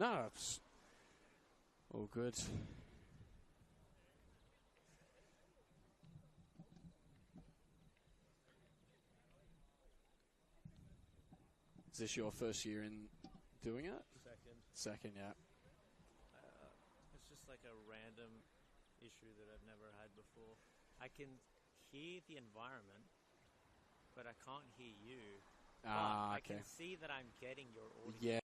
No, it's all good. Is this your first year in doing it? Second, yeah. It's just like a random issue that I've never had before. I can hear the environment, but I can't hear you. Ah, okay. I can see that I'm getting your audio. Yeah.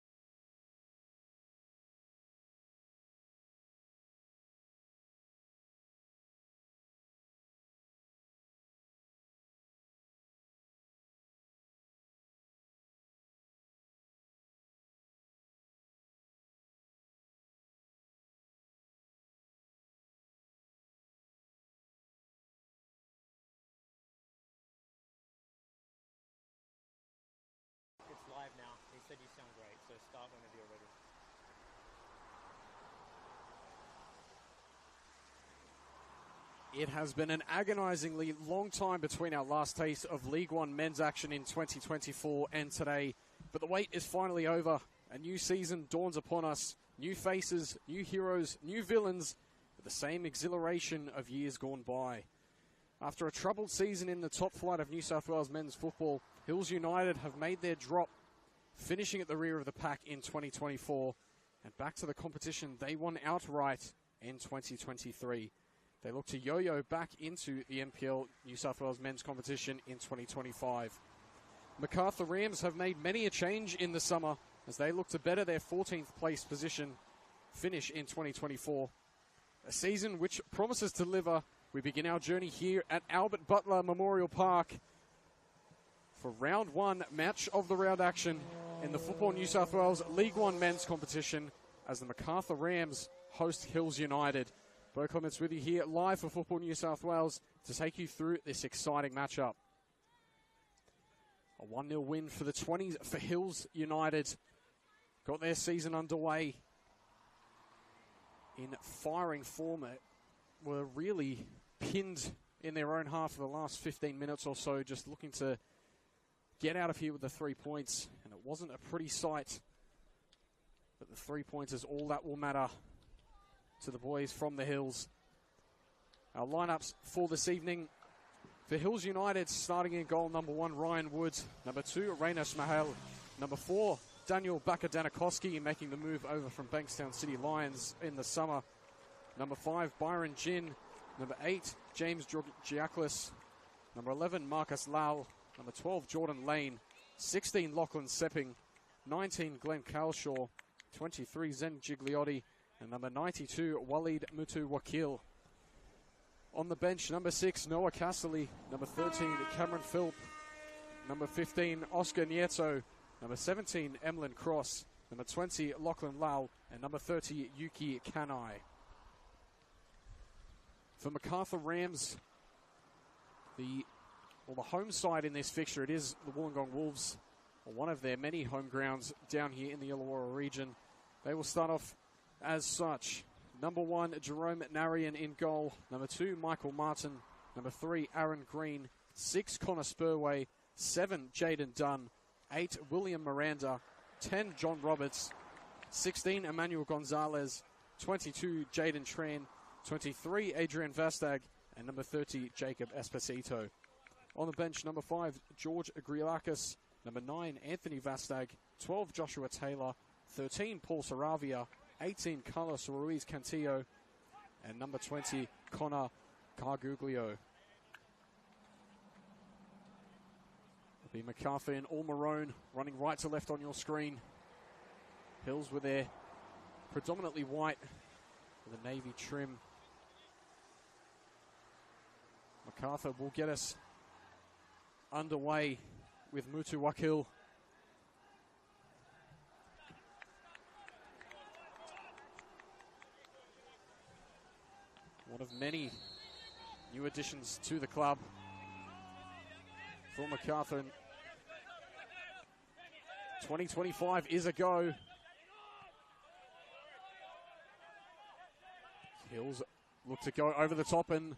It's live now. He said you sound great, so start whenever you're ready. It has been an agonisingly long time between our last taste of League One men's action in 2024 and today, but the wait is finally over. A new season dawns upon us. New faces, new heroes, new villains, with the same exhilaration of years gone by. After a troubled season in the top flight of New South Wales men's football, Hills United have made their drop, finishing at the rear of the pack in 2024, and back to the competition they won outright in 2023. They look to yo-yo back into the NPL New South Wales men's competition in 2025. Macarthur Rams have made many a change in the summer as they look to better their 14th place position finish in 2024. A season which promises to deliver. We begin our journey here at Albert Butler Memorial Park for round one, match of the round action in the Football New South Wales League One men's competition as the Macarthur Rams host Hills United. Bo Clements with you here live for Football New South Wales to take you through this exciting matchup. A 1-0 win for the 20s for Hills United. Got their season underway in firing form. Were really pinned in their own half for the last 15 minutes or so, just looking to get out of here with the 3 points. And it wasn't a pretty sight, but the 3 points is all that will matter to the boys from the Hills. Our lineups for this evening. For Hills United, starting in goal, number 1, Ryan Woods. Number 2, Rainer Schmahel. Number 4, Daniel Bakadanikoski, making the move over from Bankstown City Lions in the summer. Number 5, Byron Jin. Number 8, James Giaclis. Number 11, Marcus Lal. Number 12, Jordan Lane. 16, Lachlan Sepping. 19, Glenn Calshaw. 23, Zen Gigliotti. And number 92, Walid Mutu Wakil. On the bench, number 6, Noah Casserly. Number 13, Cameron Philp. Number 15, Oscar Nieto. Number 17, Emlyn Cross. Number 20, Lachlan Lau. And number 30, Yuki Kanai. For Macarthur Rams, the home side in this fixture, it is the Wollongong Wolves, one of their many home grounds down here in the Illawarra region. They will start off as such. Number 1, Jerome Narian in goal. Number 2, Michael Martin. Number 3, Aaron Green. 6, Connor Spurway. 7, Jaden Dunn. 8, William Miranda. 10, John Roberts. 16, Emmanuel Gonzalez. 22, Jaden Tran. 23, Adrian Vastag. And number 30, Jacob Esposito. On the bench, number 5, George Agriakis. Number 9, Anthony Vastag. 12, Joshua Taylor. 13, Paul Saravia. 18, Carlos Ruiz Cantillo. And number 20, Connor Carguglio. It'll be Macarthur in all maroon, running right to left on your screen. Hills with their predominantly white with a navy trim. Macarthur will get us underway with Mutu Wakil. One of many new additions to the club for Macarthur. 2025 is a go. Hills look to go over the top and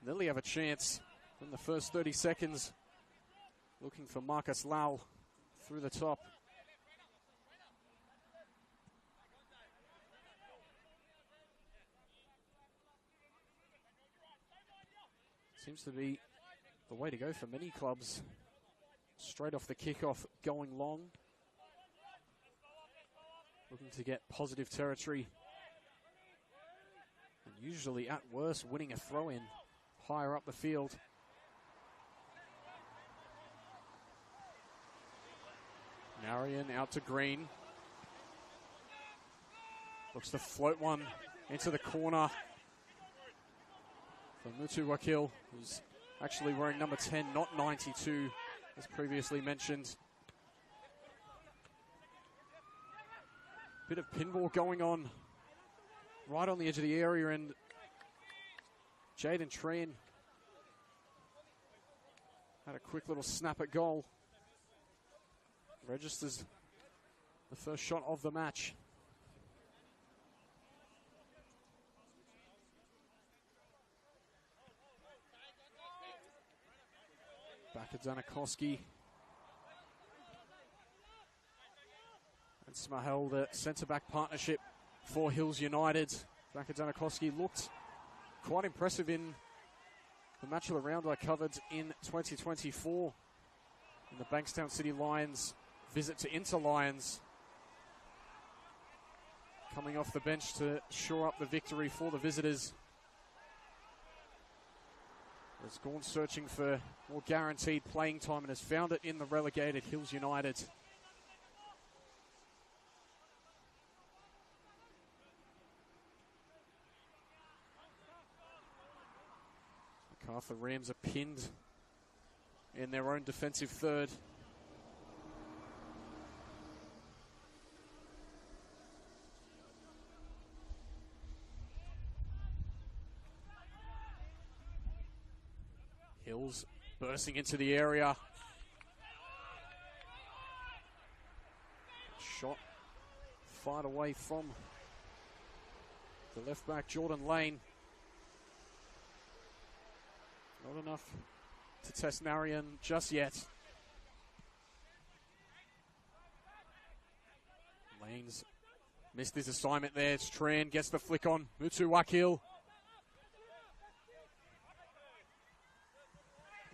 nearly have a chance in the first 30 seconds. Looking for Marcus Lau through the top. Seems to be the way to go for many clubs. Straight off the kickoff, going long. Looking to get positive territory. And usually, at worst, winning a throw-in higher up the field. Marion out to Green. Looks to float one into the corner for Mutu Wakil, who's actually wearing number 10, not 92, as previously mentioned. Bit of pinball going on right on the edge of the area, and Jaden Tran had a quick little snap at goal. Registers the first shot of the match. Back at Danikoski. And Smahel, the centre-back partnership for Hills United. Back at Danikoski looked quite impressive in the match of the round I covered in 2024 in the Bankstown City Lions visit to Inter Lions. Coming off the bench to shore up the victory for the visitors. Has gone searching for more guaranteed playing time and has found it in the relegated Hills United. Macarthur Rams are pinned in their own defensive third. Hills bursting into the area. Shot fired away from the left back, Jordan Lane. Not enough to test Marion just yet. Lane's missed his assignment there. It's Tran, gets the flick on. Mutu Wakil.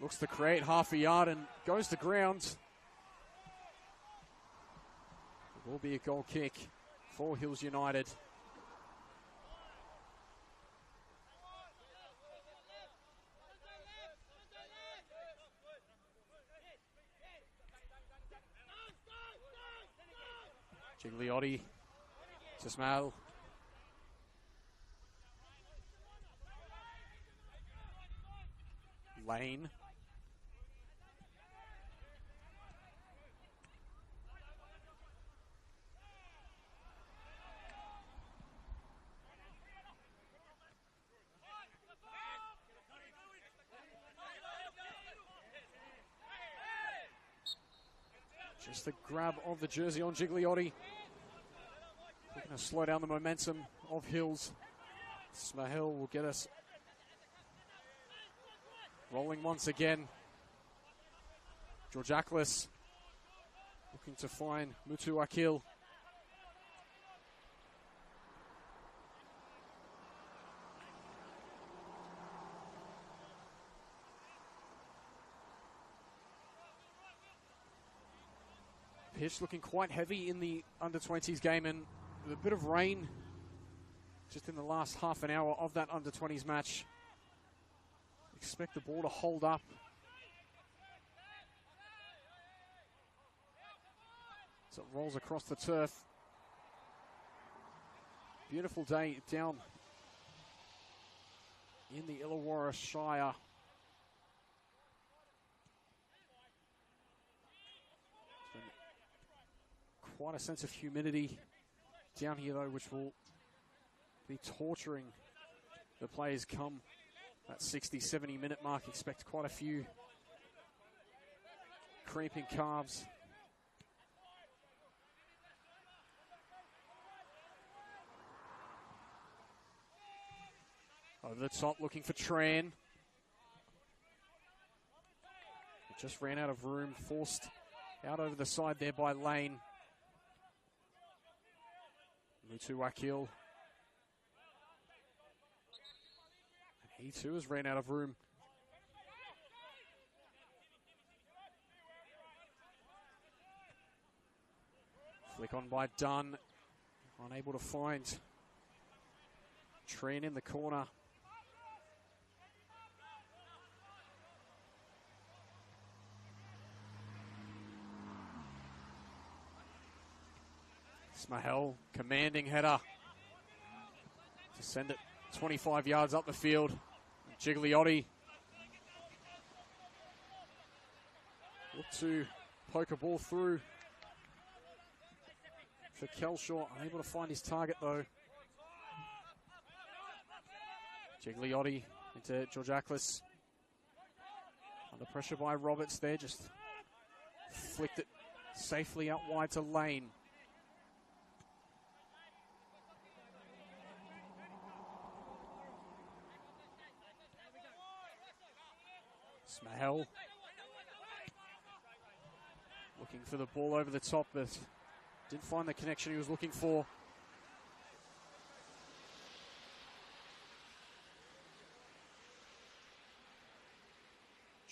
Looks to create half a yard and goes to ground. It will be a goal kick for Hills United. Gigliotti to Smale. Lane. Just the grab of the jersey on Gigliotti. Looking to slow down the momentum of Hills. Smahel will get us rolling once again. Georgiaklis looking to find Mutu Wakil. Pitch looking quite heavy in the under-20s game, and with a bit of rain just in the last half an hour of that under-20s match. Expect the ball to hold up. So it rolls across the turf. Beautiful day down in the Illawarra Shire. Quite a sense of humidity down here, though, which will be torturing the players come that 60, 70 minute mark. Expect quite a few cramping calves. Over the top, looking for Tran. It just ran out of room, forced out over the side there by Lane. Mutu Wakil. And he too has ran out of room. Flick on by Dunn. Unable to find Tren in the corner. Smahel, commanding header to send it 25 yards up the field. Gigliotti look to poke a ball through for Kelshaw. Unable to find his target though. Gigliotti into Georgiaklis. Under pressure by Roberts there, just flicked it safely out wide to Lane. Smahel looking for the ball over the top, but didn't find the connection he was looking for.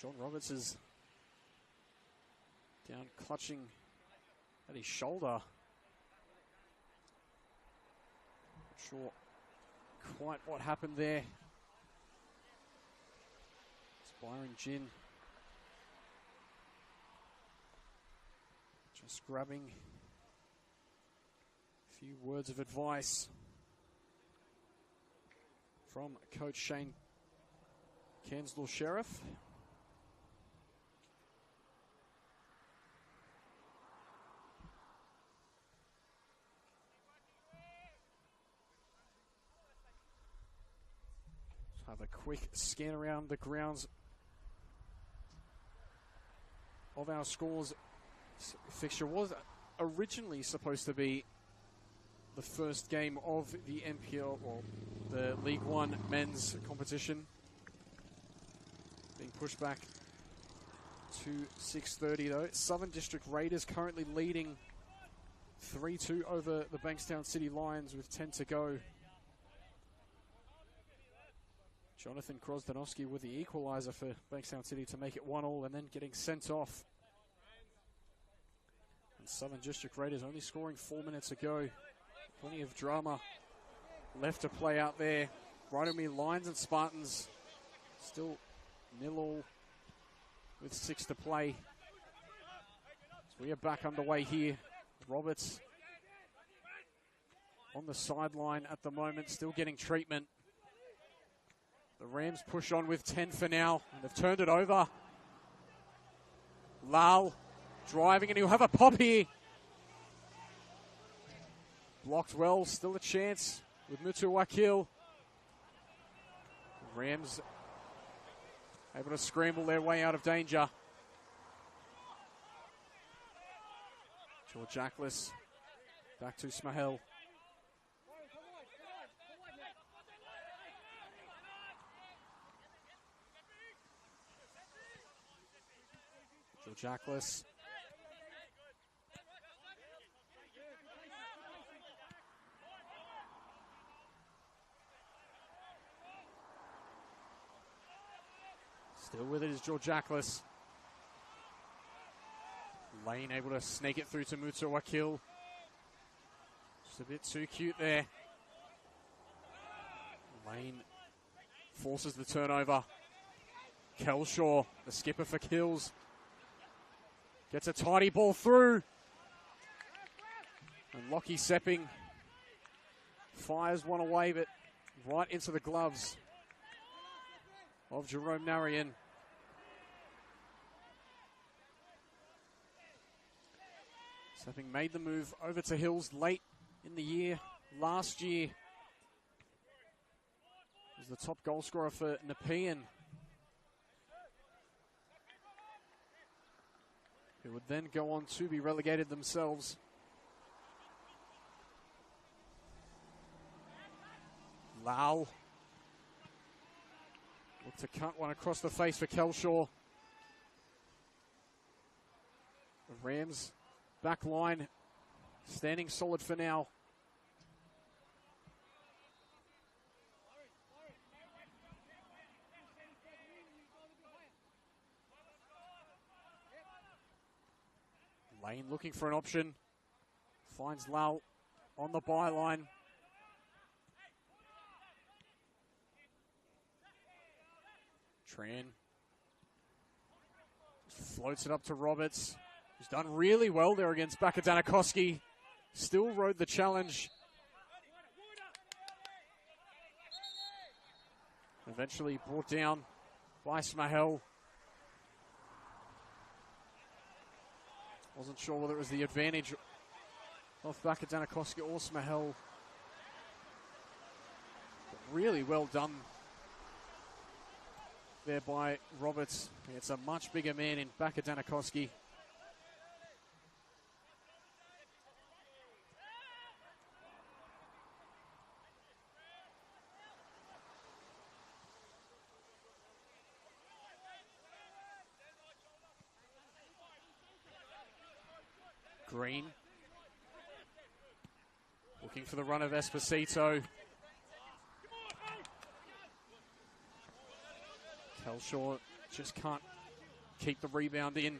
John Roberts is down clutching at his shoulder. Not sure quite what happened there. It's Byron Ginn just grabbing a few words of advice from Coach Shane Kensdall Sheriff. Have a quick scan around the grounds of our scores. Fixture was originally supposed to be the first game of the NPL, or the League One men's competition, being pushed back to 6:30 though. Southern District Raiders currently leading 3-2 over the Bankstown City Lions with 10 to go. Jonathan Krosdanovsky with the equaliser for Bankstown City to make it 1-1 and then getting sent off. And Southern District Raiders only scoring 4 minutes ago. Plenty of drama left to play out there. Rhydomere Lions and Spartans still 0-0 with 6 to play. So we are back underway here. Roberts on the sideline at the moment, still getting treatment. The Rams push on with 10 for now, and they've turned it over. Lal driving, and he'll have a pop here. Blocked well, still a chance with Mutu Wakil. Rams able to scramble their way out of danger. Georgiaklis back to Smahel. Georgiaklis. Still with it is Georgiaklis. Lane able to snake it through to Mutu Wakil. Just a bit too cute there. Lane forces the turnover. Kelshaw, the skipper for kills. Gets a tidy ball through. And Lockie Sepping fires one away, but right into the gloves of Jerome Narian. Sepping made the move over to Hills late in the year. Last year was the top goal scorer for Nepean, who would then go on to be relegated themselves. Lau looked to cut one across the face for Kelshaw. The Rams back line standing solid for now. Lane looking for an option. Finds Lal on the byline. Tran floats it up to Roberts, who's done really well there against Bakadanakoski. Still rode the challenge. Eventually brought down by Smahel. Wasn't sure whether it was the advantage of Bakadanakoski or Smahel. But really well done there by Roberts. It's a much bigger man in Bakadanakoski. Green looking for the run of Esposito. Kelshaw just can't keep the rebound in.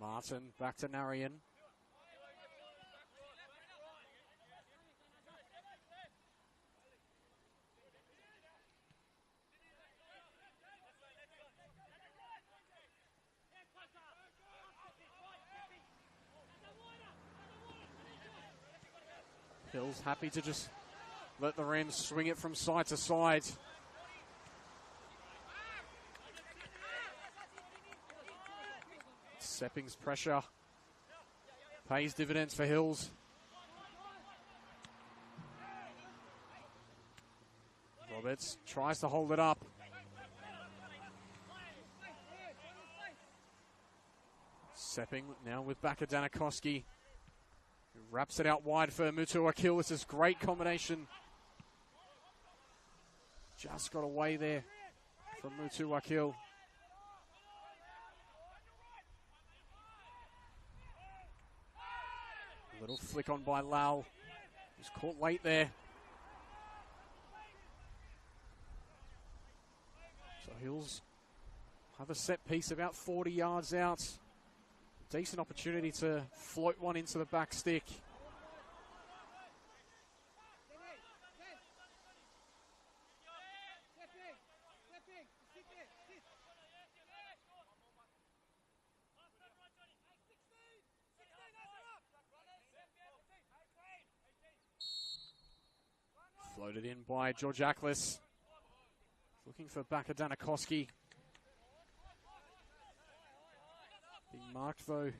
Martin back to Narayan. Hills happy to just let the Rams swing it from side to side. Sepping's pressure pays dividends for Hills. Roberts tries to hold it up. Sepping now with Bakadanakoski. Wraps it out wide for Mutu Akil. This is great combination. Just got away there from Mutu Akil. Little flick on by Lau. He's caught late there. So Hills have a set piece about 40 yards out. Decent opportunity to float one into the back stick. Floated in by George Aklis. Looking for Bakadanakoski. Being marked, though,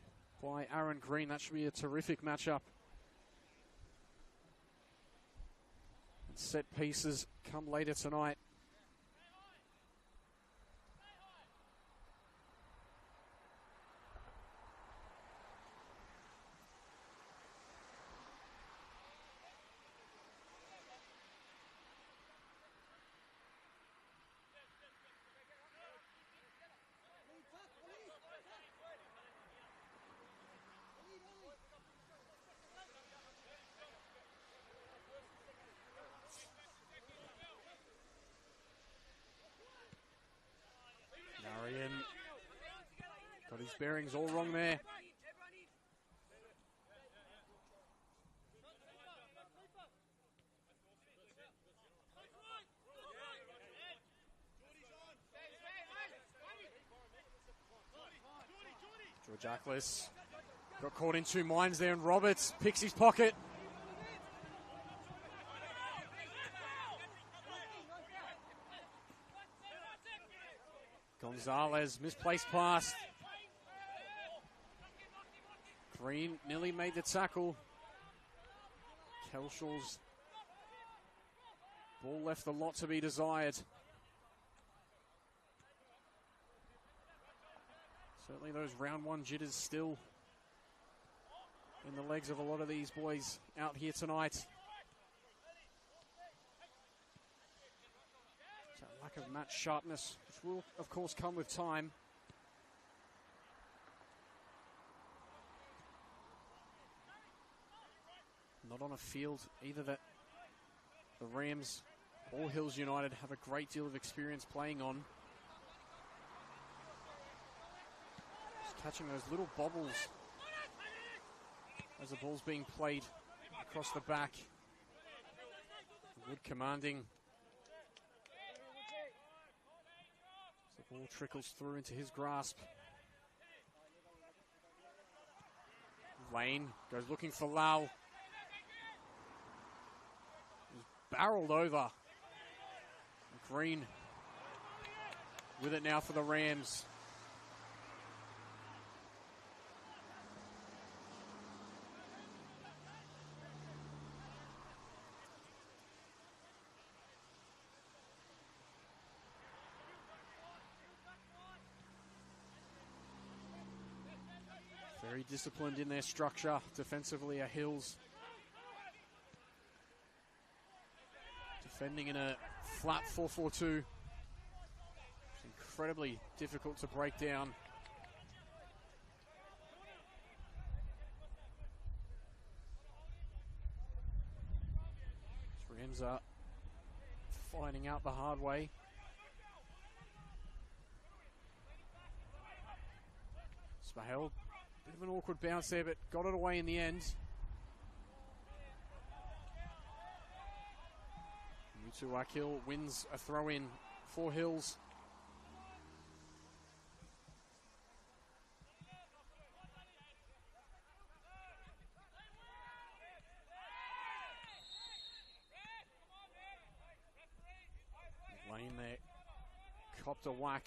by Aaron Green. That should be a terrific matchup. And set pieces come later tonight. Got his bearings all wrong there. George Aklis got caught in two minds there, and Roberts picks his pocket. Gonzalez, misplaced pass. Green nearly made the tackle. Kelshaw's ball left a lot to be desired. Certainly those round one jitters still in the legs of a lot of these boys out here tonight. That lack of match sharpness, which will of course come with time. Not on a field either that the Rams or Hills United have a great deal of experience playing on. Just catching those little bobbles as the ball's being played across the back. Good commanding. As the ball trickles through into his grasp. Lane goes looking for Lau. He's barreled over. Green with it now for the Rams. Very disciplined in their structure. Defensively are Hills. Defending in a flat 4-4-2. It's incredibly difficult to break down. Rams are finding out the hard way. Smahel, bit of an awkward bounce there, but got it away in the end. Mutu Akil wins a throw-in for Hills. Lane there copped a whack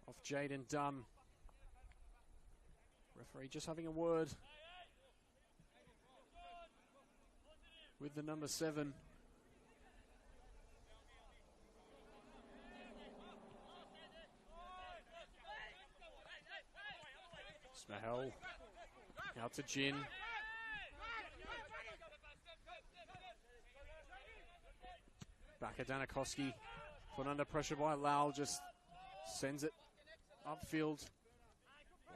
off Jaden Dunn. Referee just having a word with the number 7. Smahel out to Jin. Back at Danakoski, put under pressure by Lau, just sends it upfield,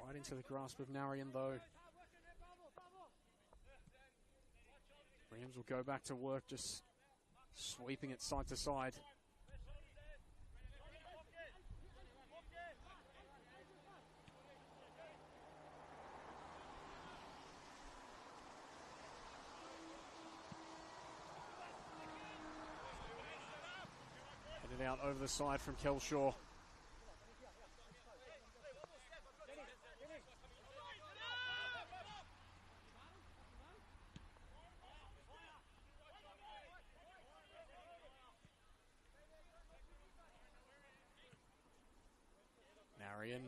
right into the grasp of Narayan though. Rams will go back to work, just sweeping it side to side. Headed out over the side from Kelshaw. Narayan.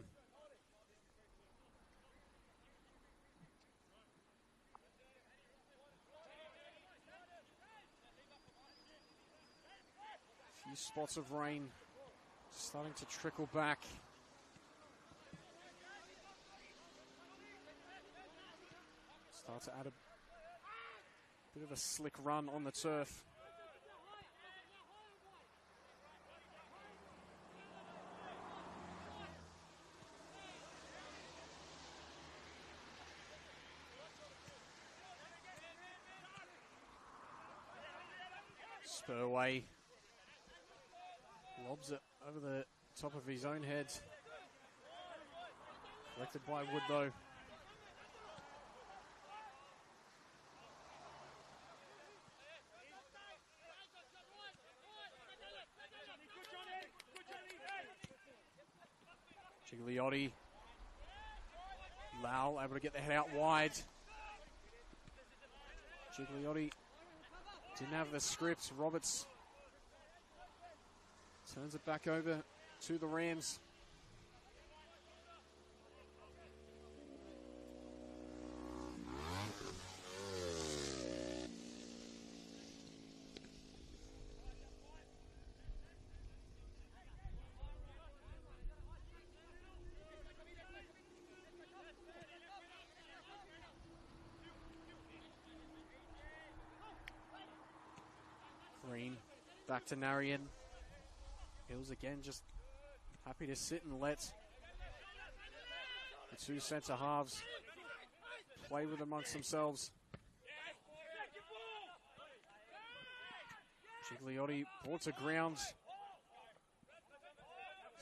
Few spots of rain starting to trickle back. Start to add a bit of a slick run on the turf. Spurway lobs it over the top of his own head. Collected by Wood though. Gigliotti. Lau able to get the head out wide. Gigliotti didn't have the script. Roberts turns it back over to the Rams. Green back to Narayan. Hills again just happy to sit and let the two centre halves play with amongst themselves. Gigliotti brought to ground.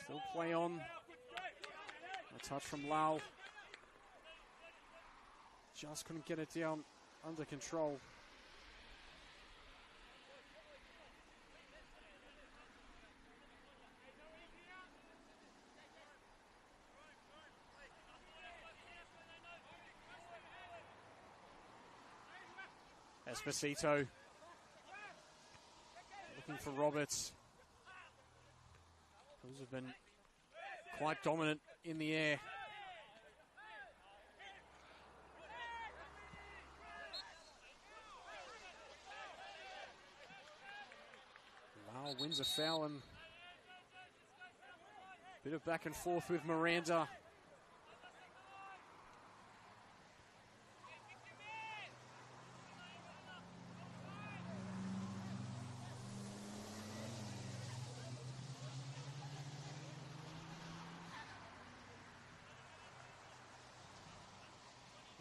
Still play on. A touch from Lau. Just couldn't get it down under control. Esposito looking for Roberts. Those have been quite dominant in the air. Lau wins a foul and bit of back and forth with Miranda.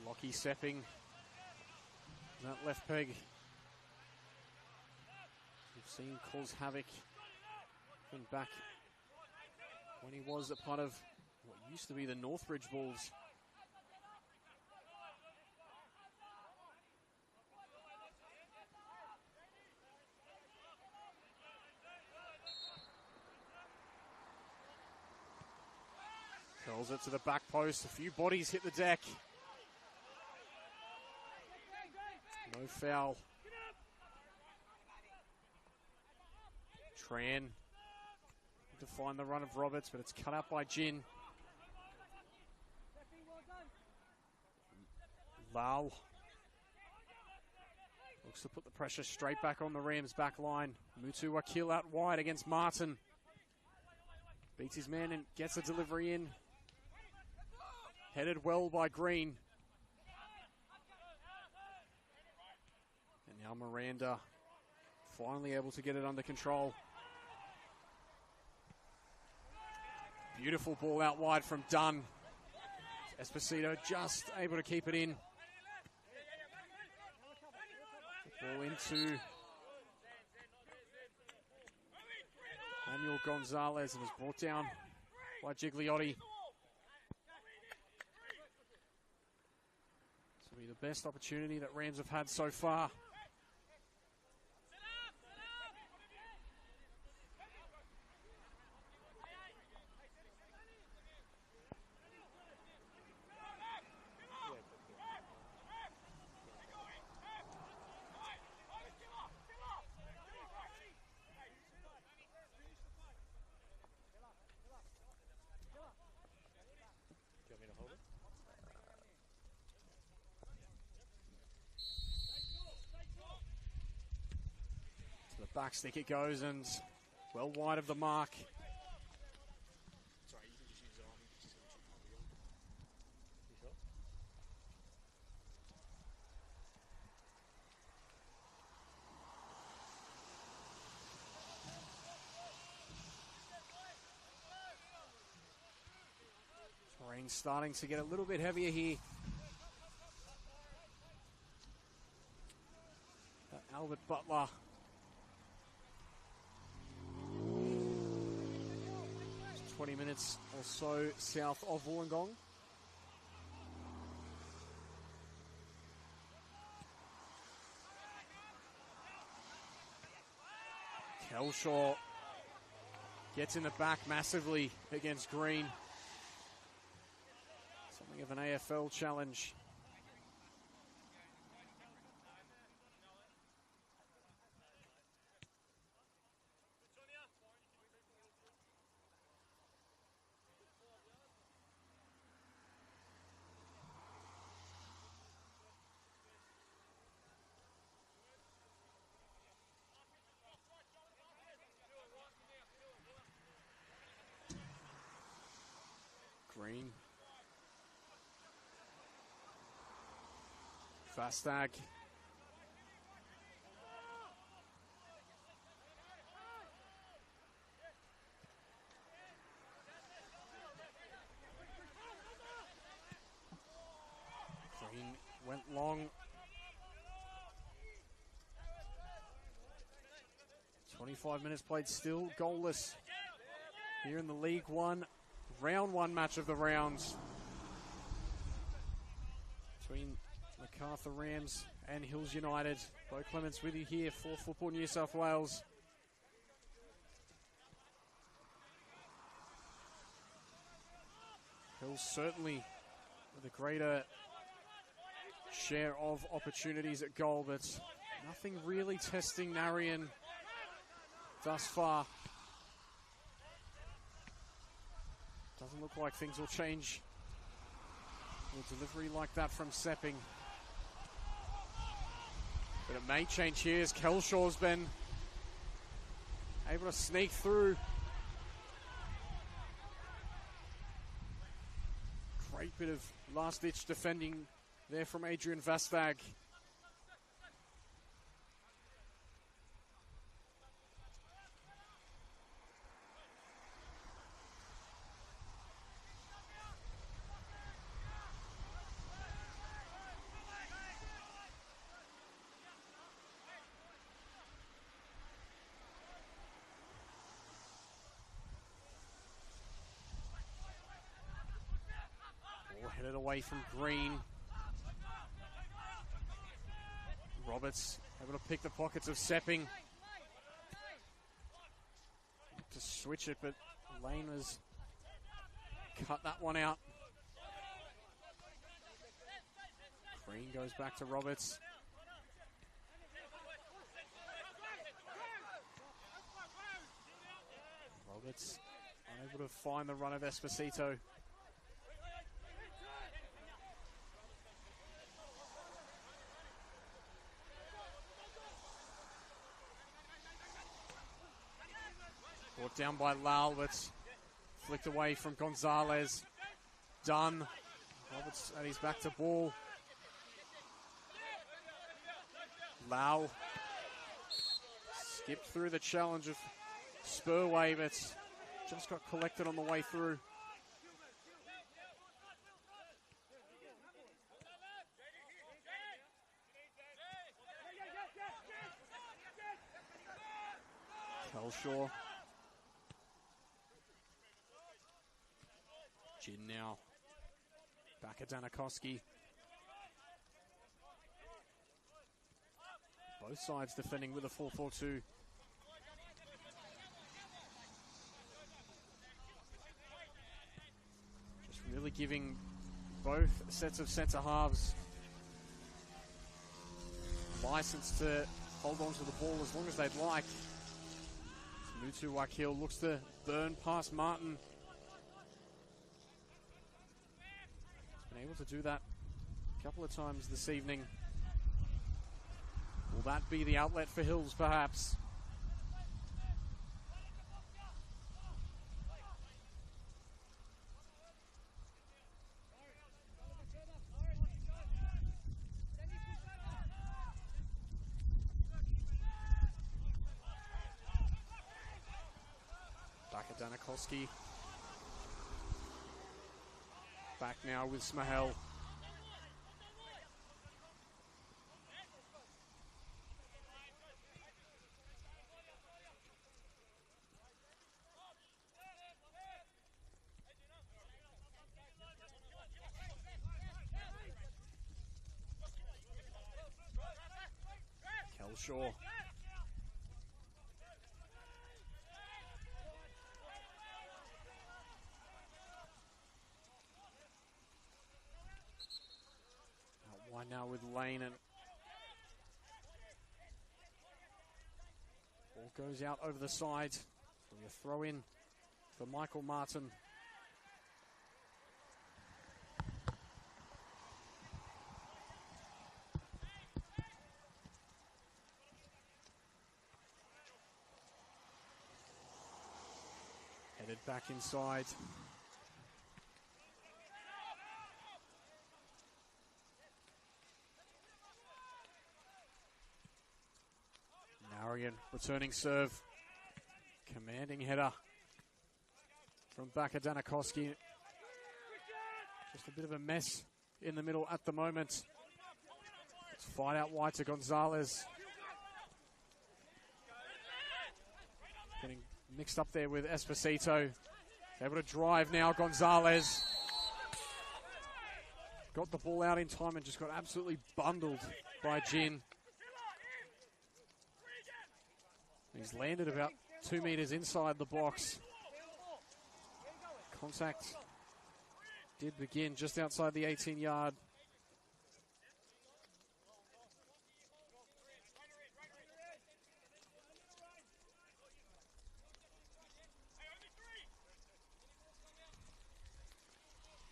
Lockie Sepping, that left peg, we've seen cause havoc from back when he was a part of what used to be the Northbridge Bulls. Curls it to the back post, a few bodies hit the deck. No foul. Tran to find the run of Roberts, but it's cut out by Jin. Lau looks to put the pressure straight back on the Rams back line. Mutu Wakil out wide against Martin. Beats his man and gets a delivery in. Headed well by Green. Now Miranda finally able to get it under control. Beautiful ball out wide from Dunn. Esposito just able to keep it in. The ball into Manuel Gonzalez and is brought down by Gigliotti. This will be the best opportunity that Rams have had so far. Back stick it goes and well wide of the mark. Sorry, you can just use his arm. You just Rain's starting to get a little bit heavier here. Albert Butler. 20 minutes or so south of Wollongong. Kelshaw gets in the back massively against Green. Something of an AFL challenge. Green. Fastag. Green went long. 5 minutes played still goalless here in the League One, round one match of the rounds between Macarthur Rams and Hills United. Bo Clements with you here for Football New South Wales. Hills certainly with a greater share of opportunities at goal, but nothing really testing Narian thus far. Doesn't look like things will change with delivery like that from Sepping. But it may change here as Kelshaw's been able to sneak through. Great bit of last-ditch defending there from Adrian Vastag. Ball headed away from Green. Roberts able to pick the pockets of Sepping to switch it, but Lane has cut that one out. Green goes back to Roberts. Roberts unable to find the run of Esposito. Brought down by Lal, but flicked away from Gonzalez. Done. Roberts at his back to ball. Lau skipped through the challenge of Spurway, but just got collected on the way through. Kelshaw. Gin now. Back at Danakoski. Both sides defending with a 4-4-2. Just really giving both sets of centre halves license to hold on to the ball as long as they'd like. Mutu Wakil looks to burn past Martin. Been able to do that a couple of times this evening. Will that be the outlet for Hills, perhaps? Back at Danakoski. Back now with Smahel. Kelshaw. Wide now with Lane, and ball goes out over the side. So a throw in for Michael Martin. Headed back inside. Narian returning serve. Commanding header from back at Danakoski. Just a bit of a mess in the middle at the moment. Let's fight out wide to Gonzalez. Getting mixed up there with Esposito. Able to drive now, Gonzalez. Got the ball out in time and just got absolutely bundled by Jin. He's landed about 2 meters inside the box. Contact did begin just outside the 18-yard.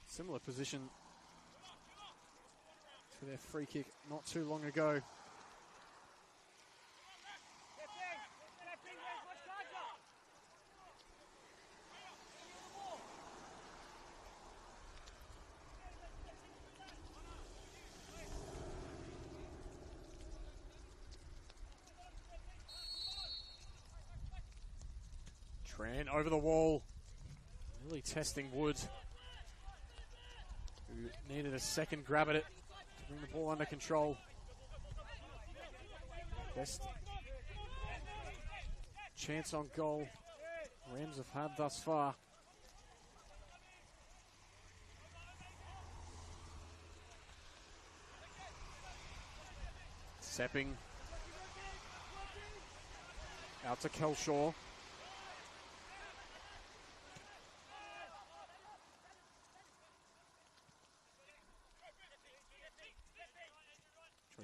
Similar position to their free kick not too long ago. Tran over the wall, really testing Wood, who needed a second grab at it to bring the ball under control. Best chance on goal Rams have had thus far. Sepping out to Kelshaw.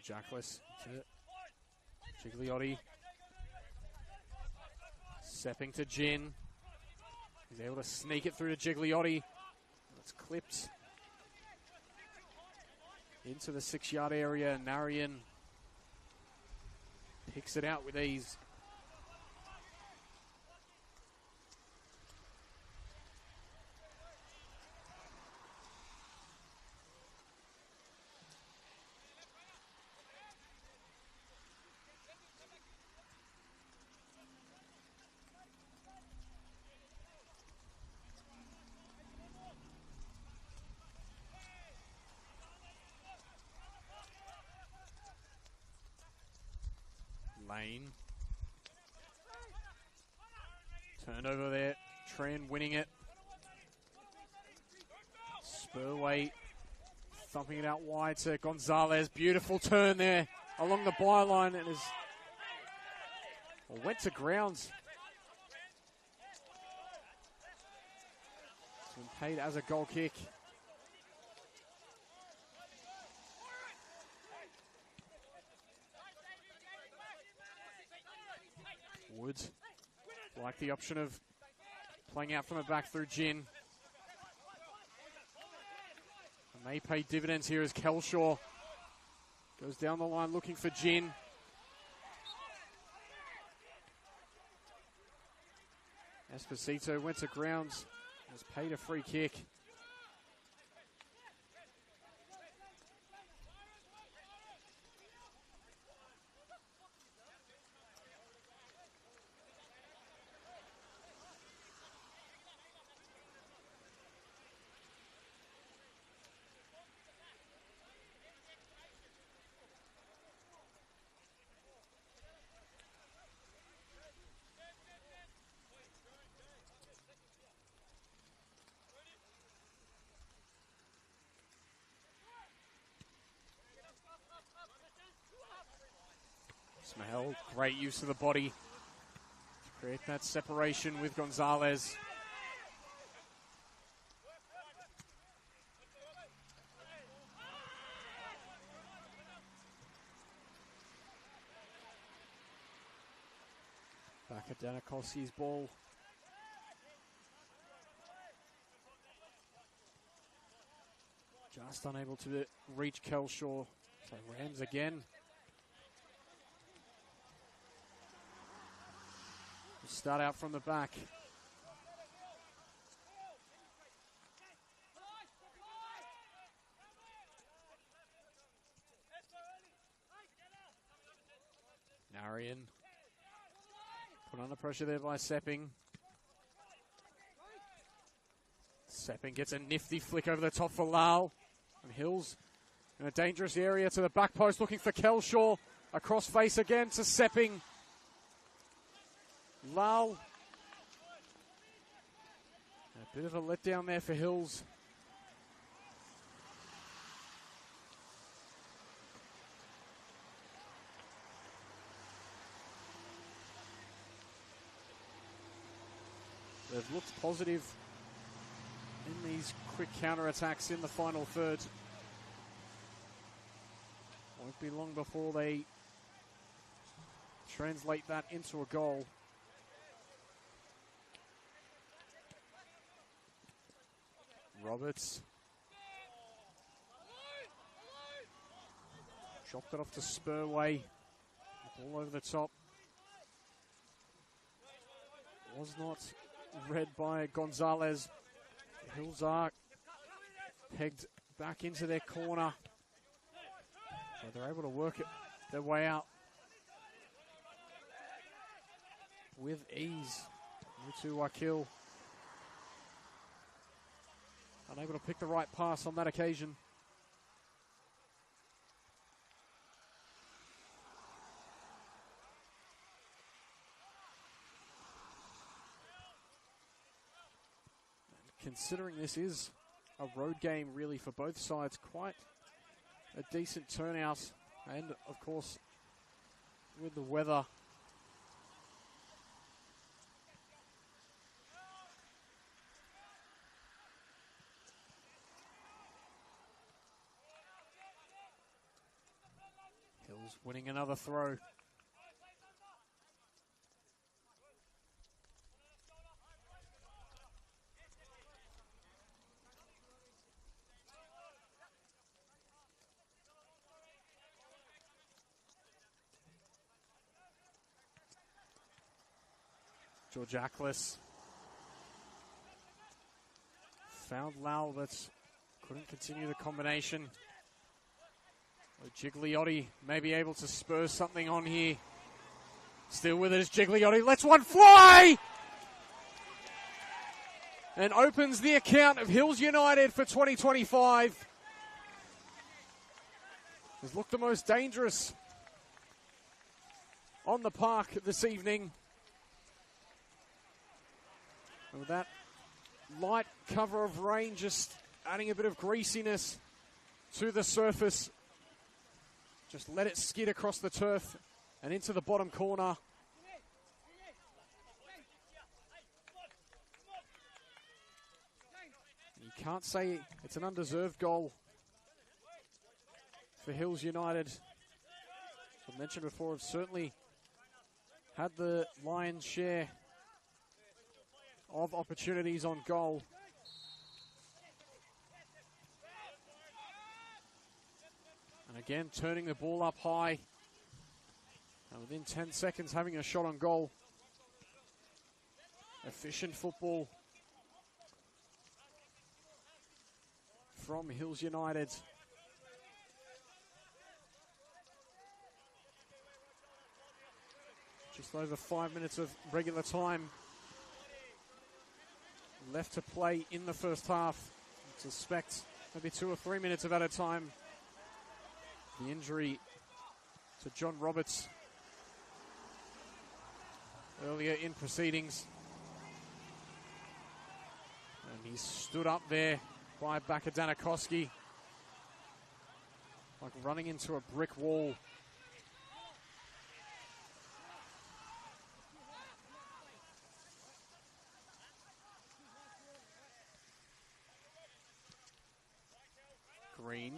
Jackless to Gigliotti. Sepping to Jin. He's able to sneak it through to Gigliotti. It's clipped into the 6-yard area. Narayan picks it out with ease. Lane. Turned over there. Tran winning it. Spurway thumping it out wide to Gonzalez. Beautiful turn there along the byline. It is went to grounds. It's been paid as a goal kick. Woods like the option of playing out from the back through Jin. And may pay dividends here as Kelshaw goes down the line looking for Jin. Esposito went to grounds, was paid a free kick. Smahel, great use of the body to create that separation with Gonzalez. Back at Danikowski's ball. Just unable to reach Kelshaw. So Rams again. Start out from the back. Narayan put under pressure there by Sepping. Sepping gets a nifty flick over the top for Lal. And Hills in a dangerous area to the back post looking for Kelshaw. Across face again to Sepping. Lal A bit of a letdown there for Hills. They've looked positive in these quick counter-attacks in the final third. Won't be long before they translate that into a goal. Roberts chopped it off to Spurway. All over the top. Was not read by Gonzalez. Hills are pegged back into their corner. So they're able to work their way out with ease. Mutu Wakil unable to pick the right pass on that occasion. Considering this is a road game really for both sides, quite a decent turnout, and of course with the weather Hills winning another throw. Georgiaklis found Lau, but couldn't continue the combination. Gigliotti may be able to spur something on here. Still with it is Gigliotti. Lets one fly! And opens the account of Hills United for 2025. Has looked the most dangerous on the park this evening. And with that light cover of rain just adding a bit of greasiness to the surface. Just let it skid across the turf and into the bottom corner. You can't say it's an undeserved goal for Hills United. As I mentioned before, have certainly had the lion's share of opportunities on goal. And again, turning the ball up high. And within 10 seconds, having a shot on goal. Efficient football from Hills United. Just over 5 minutes of regular time left to play in the first half. I suspect maybe 2 or 3 minutes of added time. The injury to John Roberts earlier in proceedings. And he's stood up there by Bakadanikoski, like running into a brick wall. Green.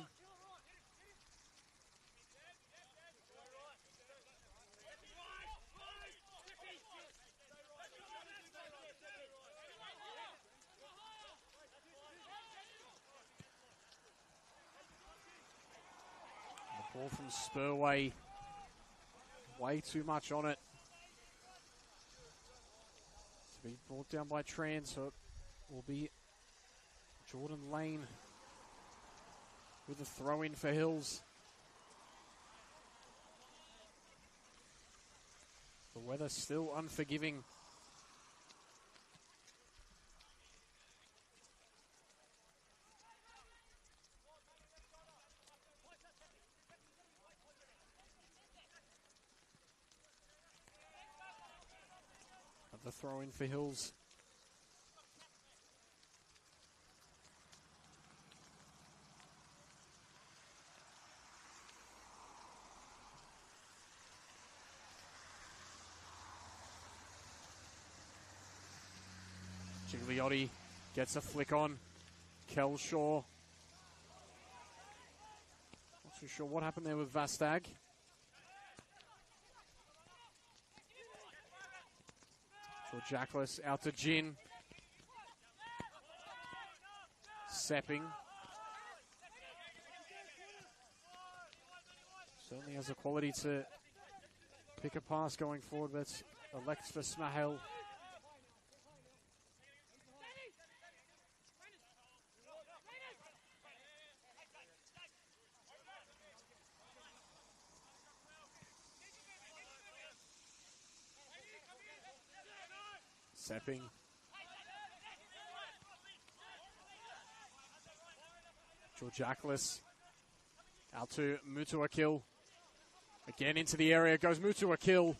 The ball from Spurway. Way too much on it to be brought down by Tran, so it will be Jordan Lane with a throw in for Hills. The weather still unforgiving. But the throw in for Hills. Gigliotti gets a flick on. Kelshaw. Not too sure what happened there with Vastag. Georgiaklis out to Jin. Sepping. Certainly has the quality to pick a pass going forward, but elects for Smahel. Sepping. Georgiaklis out to Mutuakil. Again into the area goes Mutuakil.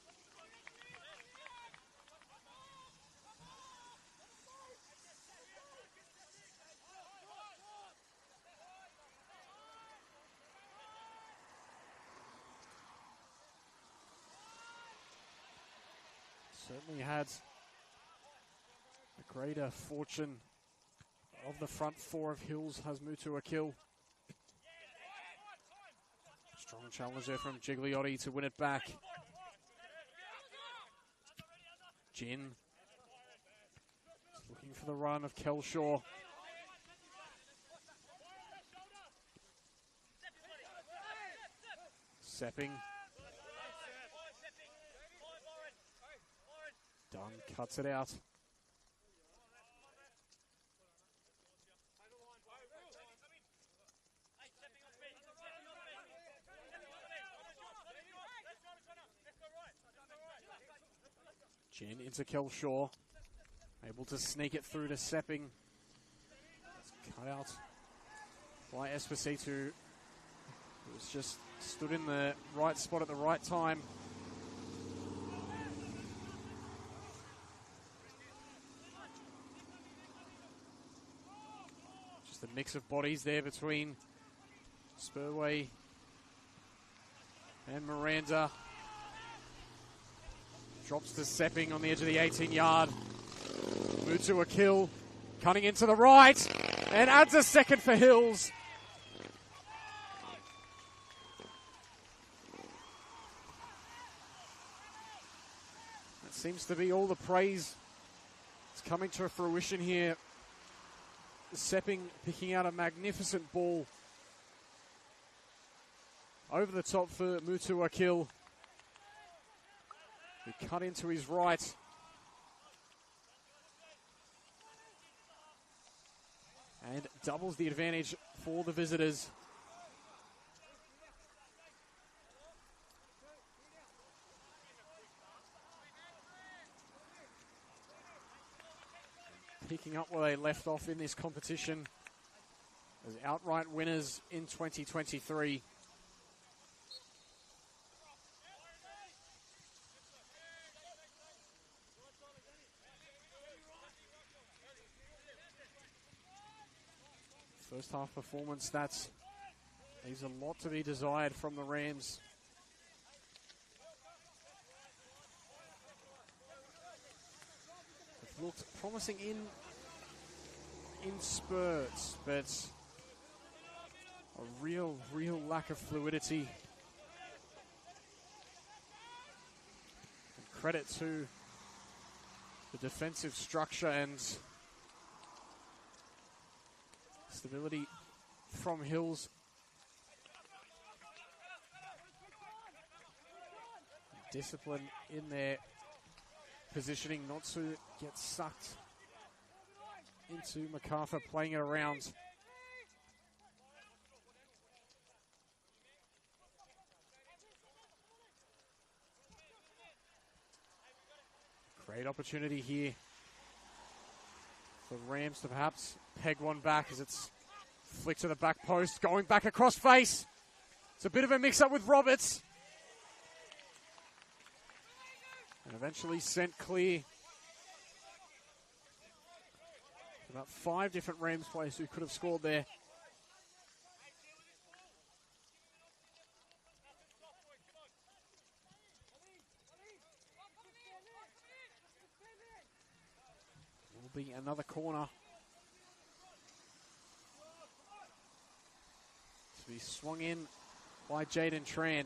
Certainly had a greater fortune of the front four of Hills has Mutuakil. Strong challenge there from Gigliotti to win it back. Jin looking for the run of Kelshaw. Sepping. Dunn cuts it out. Jin into Kelshaw. Able to sneak it through to Sepping. It's cut out by Esposito, who was just stood in the right spot at the right time. Just a mix of bodies there between Spurway and Miranda. Drops to Sepping on the edge of the 18-yard. Mutuakil cutting into the right and adds a second for Hills. That seems to be all the praise. It's coming to fruition here. Sepping picking out a magnificent ball over the top for Mutuakil. He cut into his right. And doubles the advantage for the visitors. Picking up where they left off in this competition as outright winners in 2023. First half performance stats. Leaves a lot to be desired from the Rams. It looked promising in spurts, but a real lack of fluidity. And credit to the defensive structure and stability from Hills. Discipline in their positioning not to get sucked into Macarthur playing it around. Great opportunity here for Rams to perhaps peg one back as it's flicked to the back post, going back across face. It's a bit of a mix-up with Roberts. And eventually sent clear. About 5 different Rams players who could have scored there. Will be another corner to be swung in by Jaden Tran.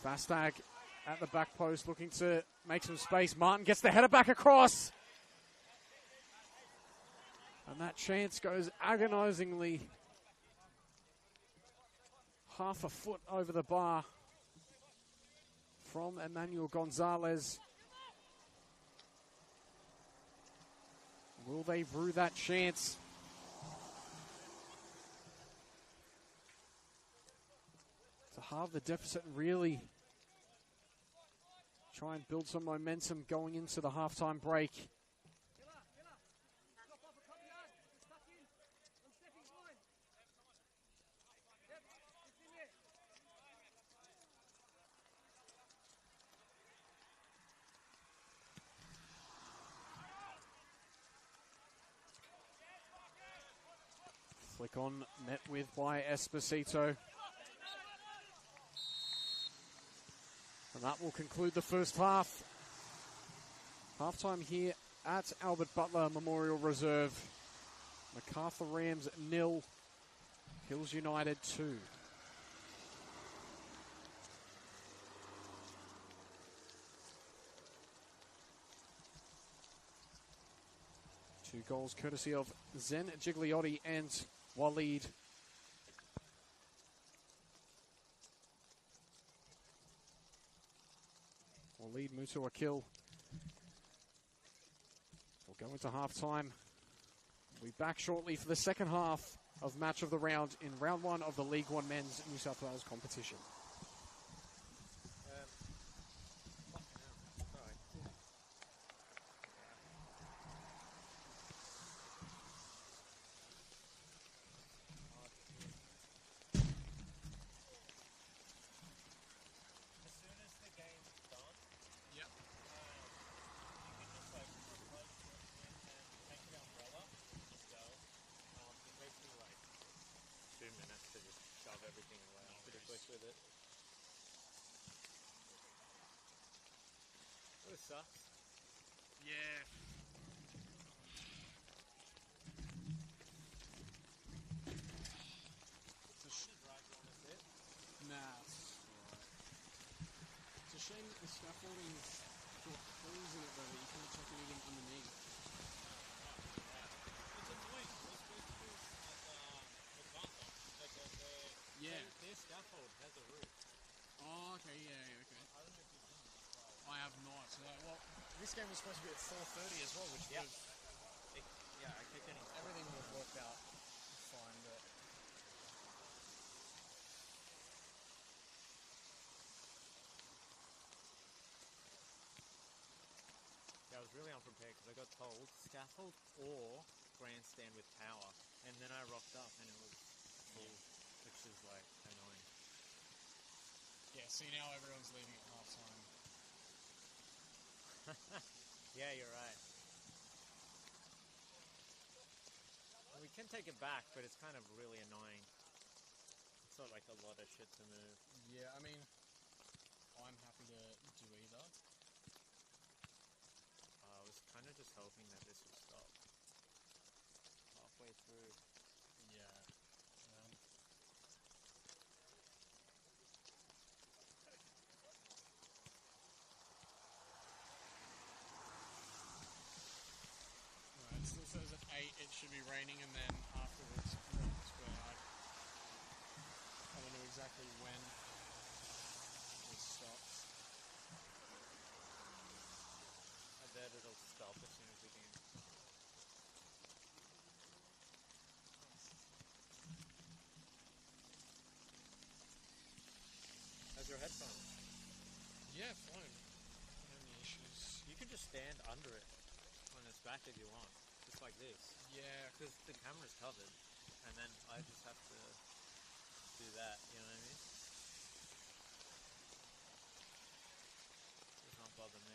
Fastag at the back post looking to make some space. Martin gets the header back across. And that chance goes agonizingly half a foot over the bar from Emmanuel Gonzalez. Will they brew that chance? To halve the deficit and really try and build some momentum going into the halftime break. Flick on, met with by Esposito. And that will conclude the first half. Halftime here at Albert Butler Memorial Reserve. Macarthur Rams 0, Hills United 2. Two goals courtesy of Zen Gigliotti and Waleed. Waleed Mutuakil will go into halftime. We'll be back shortly for the second half of Match of the Round in round one of the League One Men's New South Wales competition. With it. Oh, it sucks. Yeah. Nah, it's a shame that the scaffolding has got holes in it though, that you can't chuck anything underneath. It's annoying. What's supposed to do with Macarthur? Like their scaffold has a roof. Oh, okay, yeah, okay. I don't know if you've seen it. I have not. Well, this game was supposed to be at 4:30 as well, which was... I kept getting... Everything would have worked out fine, but... Yeah, I was really unprepared because I got told scaffold or grandstand with power. And then I rocked up and it was full, which is like annoying. Yeah, see now everyone's leaving at half time. Yeah, you're right. Well, we can take it back, but it's kind of really annoying. It's not like a lot of shit to move. Yeah, I mean, I'm happy to do either. I was kind of just hoping that this would stop halfway through. Yeah. It still says at 8 it should be raining, and then afterwards, that's where I don't know exactly when it stops. I bet it'll stop as soon as we can. How's your headphones? Yeah, fine. Don't have any issues. You can just stand under it on its back if you want. Just like this. Yeah. Because the camera's covered. And then I just have to do that, you know what I mean? It does not bother me.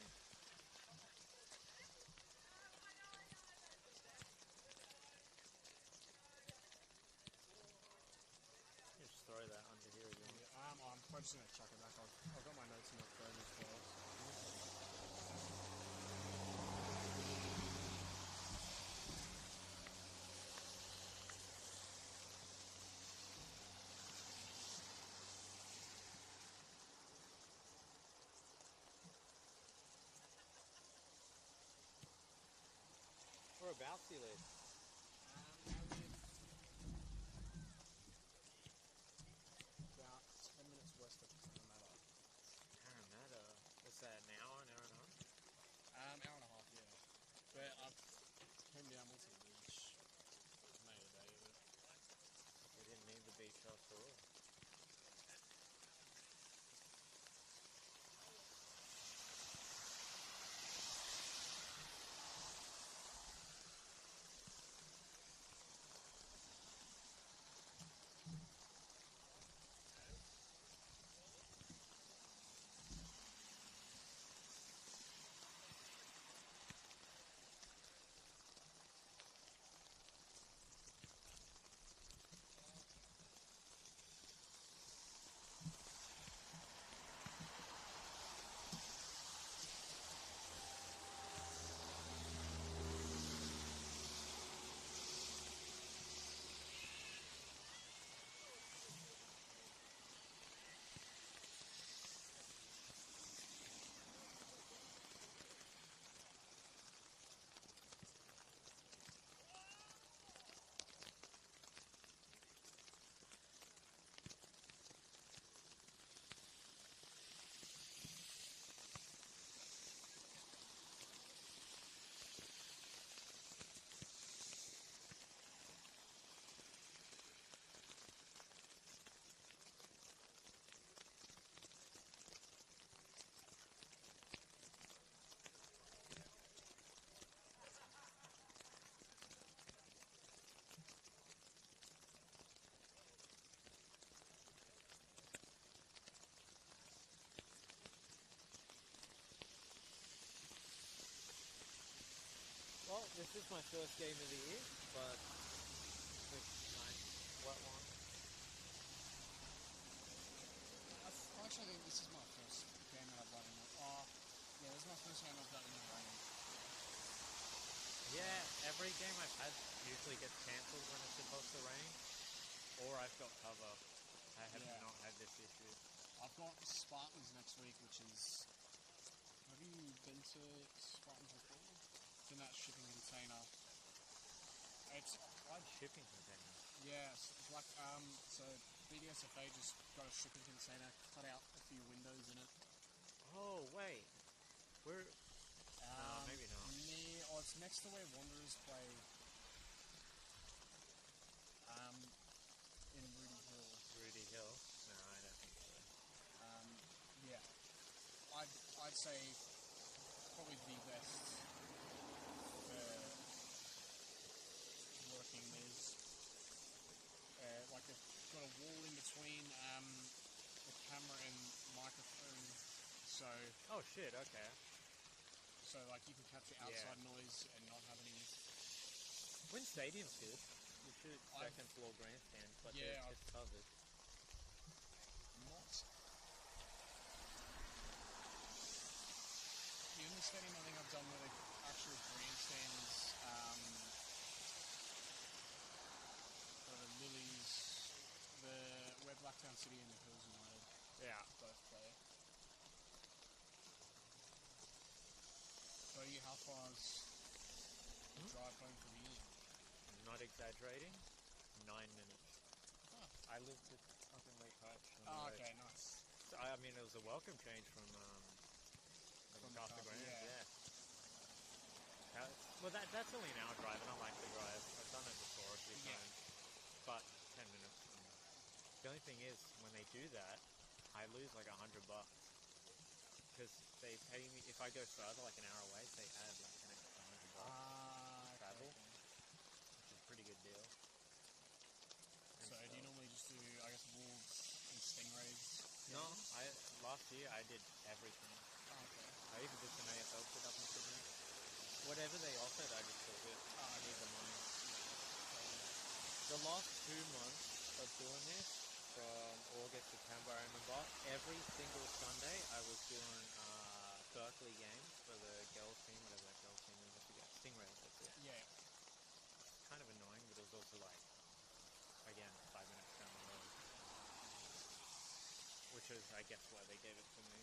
You just throw that under here again. Yeah, I'm probably just going to chuck it back. I've got my notes in my phone as well. Whereabouts do you live? About 10 minutes west of Parramatta. Parramatta. What's that, an hour and a half? Hour and a half, yeah. But I came down once a beach. Made a day of it. We didn't need the beach after all. Well, this is my first game of the year, but it's nice, wet one. I actually think this is my first game that I've done in the... Oh, yeah, this is my first game I've done in the rain. Yeah, every game I've had usually gets cancelled when it's supposed to rain, or I've got cover. I have not had this issue. I've got Spartans next week, which is... Have you been to Spartans before? It's in that shipping container. It's Why shipping container? yeah, it's like so BDSFA just got a shipping container, cut out a few windows in it. Oh wait, we're maybe not. It's next to where Wanderers play. In Rudy Hill. Rudy Hill? No, I don't think so. Yeah, I'd say probably the best for working is like they've got a wall in between the camera and microphone, so Oh shit, okay. like you can capture outside noise and not have any. Win Stadium's good. We should second floor grandstand, but Yeah, it's covered. Not the only stadium I think I've done with an actual grandstand is the Lilies, where Blacktown City and the Hills United both play. So how far's the drive home from here? Not exaggerating, 9 minutes. Huh. I lived at fucking Lake Hutch. Okay, nice. So, I mean, it was a welcome change from Macarthur, Macarthur, yeah. Well, that's only an hour drive, and I like the drive. I've done it before a few times, but 10 minutes. The only thing is, when they do that, I lose like $100 because they pay me if I go further, like an hour away. They add like an extra $100 travel, which is a pretty good deal. And So do you normally just do, I guess, wolves and stingrays? No, last year I did everything. Oh, okay. I even did some AFL shit up in Sydney. Whatever they offered, I just took it. I need the money. The last 2 months of doing this, from August to September, I remember every single Sunday I was doing Berkeley games for the girls team, whatever that girls team is. I forget. Stingrays, that's it. Yeah. Kind of annoying, but it was also like, again, 5 minutes down the road. Which is, I guess, why they gave it to me.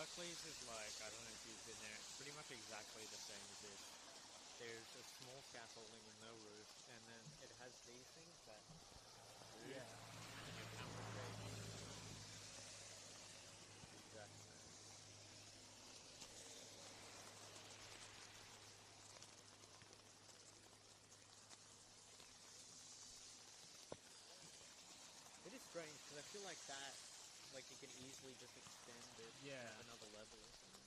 Berkeley's is like, I don't know if you've been there, it's pretty much exactly the same as this. There's a small scaffolding with no roof, and then it has these things that move, Yeah. and then your camera shakes. Exact same. It is strange, because I feel like that, like you can easily just extend it Yeah. another level or something.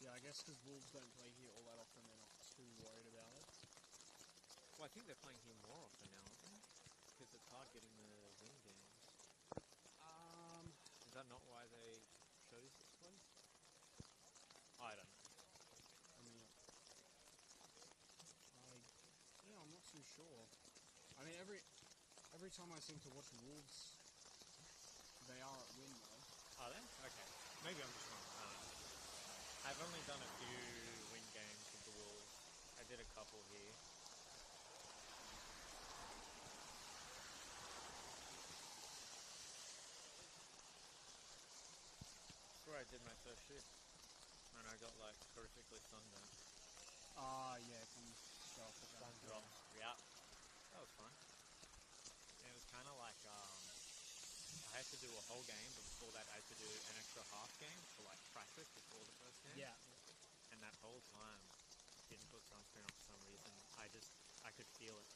Yeah, I guess because Wolves don't play here all that often, they're not too worried about it. Well, I think they're playing here more often now, aren't they? Because it's hard getting the win games. Is that not why they chose this place? I don't know. I mean, I'm not too sure. I mean, every time I seem to watch Wolves, they are at win though. Are they? Okay. Maybe I'm just wrong. I've only done a few win games with the Wolves. I did a couple here. That's where I did my first shift. And I got like horrifically sunburnt. Yeah, can show off the Sun drops. Yeah. That was fun. And it was kind of like, I had to do a whole game, but before that I had to do an extra half game for like practice before the first game. Yeah. And that whole time, didn't put sunscreen on for some reason. I could feel it.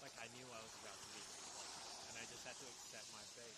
Like I knew I was about to be hot, and I just had to accept my fate.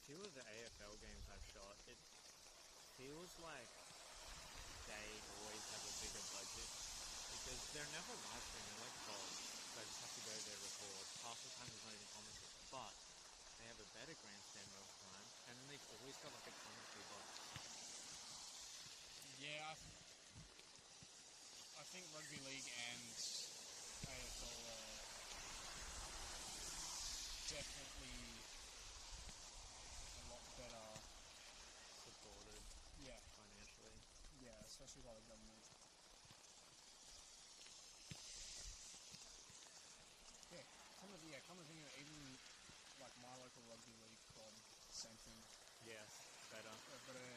Few of the AFL games I've shot, it feels like they always have a bigger budget because they're never live streaming, they're like VODs, so I just have to go there, record. Half the time there's not even commentary, but they have a better grandstand most times, and then they've always got like a commentary box. Yeah, I think rugby league and AFL are definitely a lot better. Supported Yeah, financially. yeah, especially by the government. Yeah, come to think of it, even like my local rugby league club, same thing. Yes, better. But a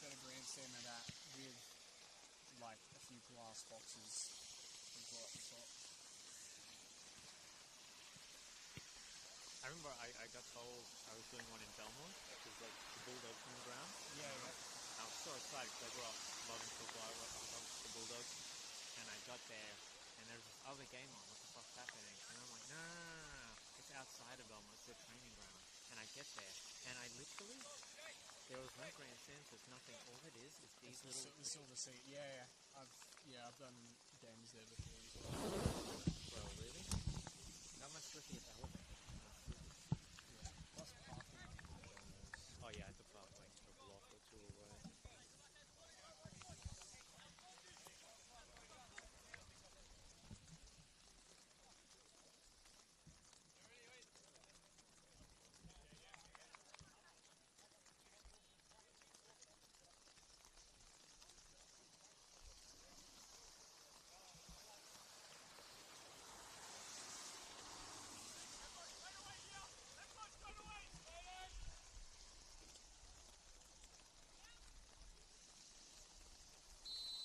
better grandstand than that with like a few glass boxes as well at the top. I remember I got told I was doing one in Belmont, which is like the Bulldogs home ground. Yeah. I was so excited because I grew up loving football, I loved the Bulldogs, and I got there, and there's this other game on, what the fuck's happening? And I'm like, no, it's outside of Belmont, it's the training ground. And I get there, and I literally, there was no grandstands, there's nothing, all it is these little... The silver seat, yeah. I've done games there before as well. Bro, really? How am I supposed to get the elevator? Yeah, plus parking. Oh yeah, I had to park like a block or two away.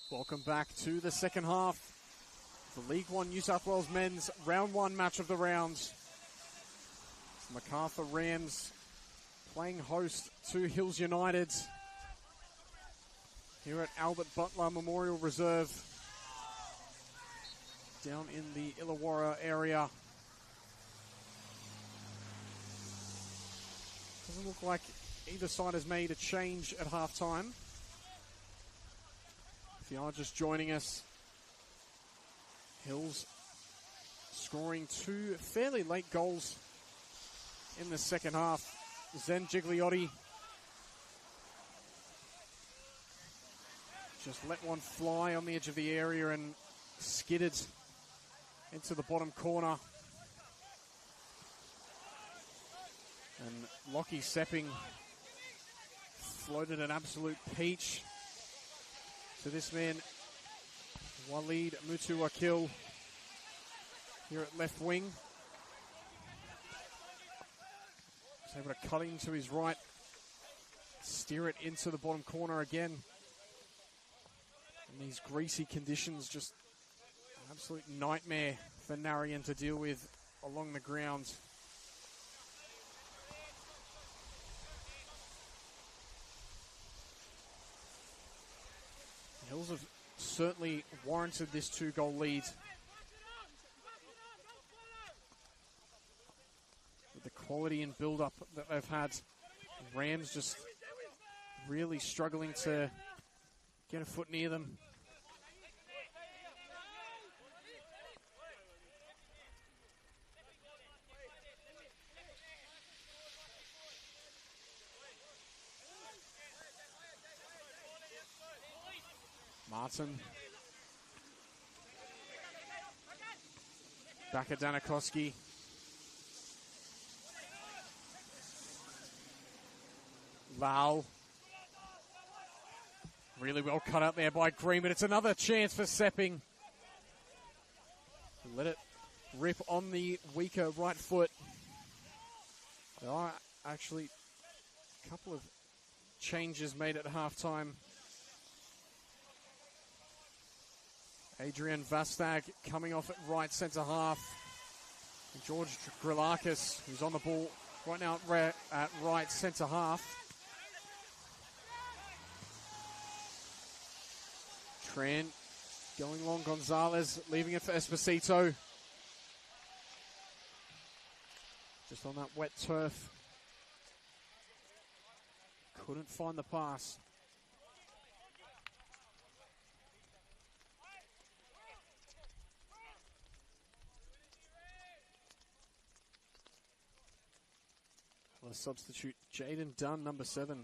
Welcome back to the second half. The League One New South Wales men's round one match of the round. Macarthur Rams playing host to Hills United here at Albert Butler Memorial Reserve down in the Illawarra area. Doesn't look like either side has made a change at halftime. If you are just joining us, Hills scoring two fairly late goals in the second half. Zen Gigliotti just let one fly on the edge of the area and skidded into the bottom corner. And Lockie Sepping floated an absolute peach to this man, Waleed Mutuwakil, here at left wing. Was able to cut into his right, steer it into the bottom corner again. In these greasy conditions, just an absolute nightmare for Narayan to deal with along the ground. Hills have certainly warranted this two-goal lead. With the quality and build-up that they've had, Rams just really struggling to get a foot near them. Martin. Back at Danakoski. Lau. Really well cut out there by Green, but it's another chance for Sepping. Let it rip on the weaker right foot. There are actually a couple of changes made at halftime. Adrian Vastag coming off at right centre half. And George Grilakis, who's on the ball right now at right centre half. Tran going long, Gonzalez leaving it for Esposito. Just on that wet turf. Couldn't find the pass. A substitute, Jaden Dunn, number 7,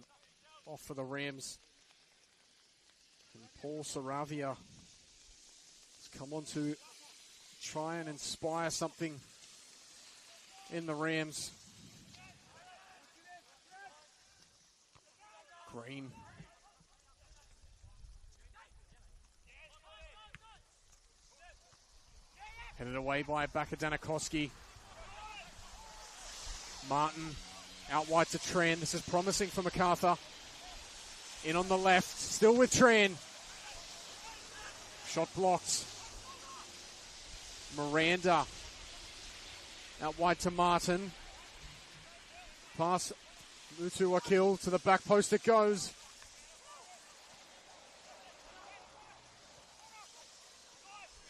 off for the Rams. And Paul Saravia has come on to try and inspire something in the Rams. Green. Headed away by Bakadanakoski. Martin. Out wide to Tran. This is promising for Macarthur. In on the left. Still with Tran. Shot blocked. Miranda. Out wide to Martin. Pass. Mutuwakil to the back post it goes.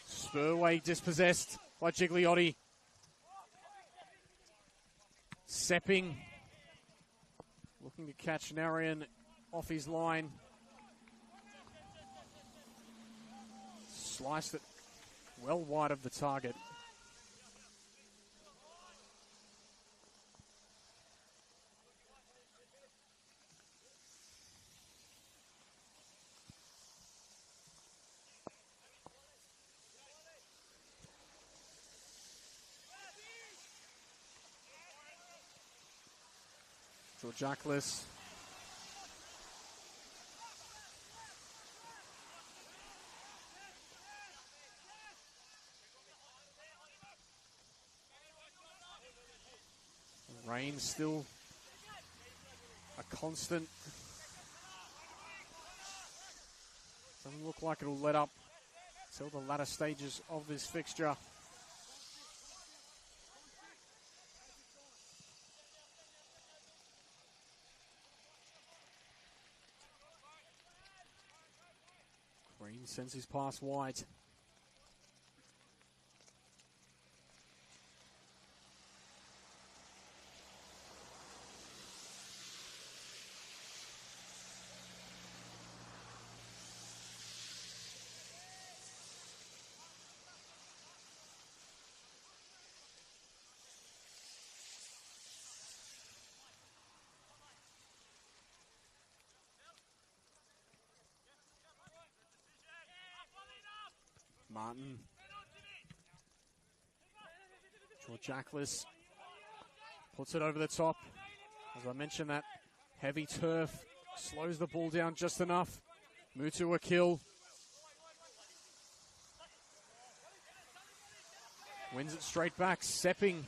Spurway dispossessed by Gigliotti. Sepping. Looking to catch Narayan off his line. Sliced it well wide of the target. Georgiaklis. Rain still a constant. Doesn't Doesn't look like it'll let up till the latter stages of this fixture. Green sends his pass wide. Martin. Georgiaklis puts it over the top. As I mentioned, that heavy turf slows the ball down just enough. Mutu a kill. Wins it straight back. Sepping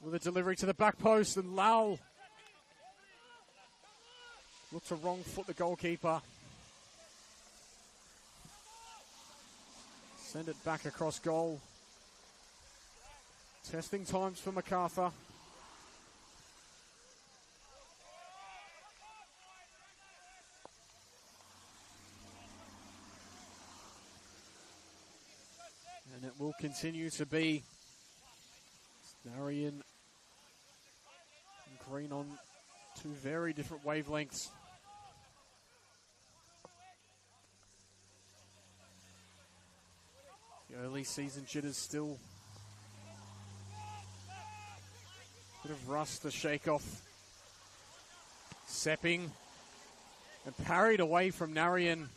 with a delivery to the back post. And Lau looked to wrong foot the goalkeeper. Send it back across goal. Testing times for Macarthur. And it will continue to be Narian and Green on two very different wavelengths. The early season jitters still. Bit of rust to shake off. Sepping and parried away from Narian.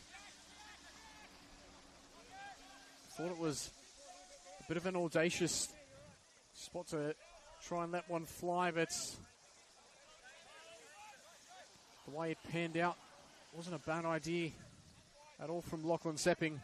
Thought it was a bit of an audacious spot to try and let one fly, but the way it panned out wasn't a bad idea at all from Lachlan Sepping.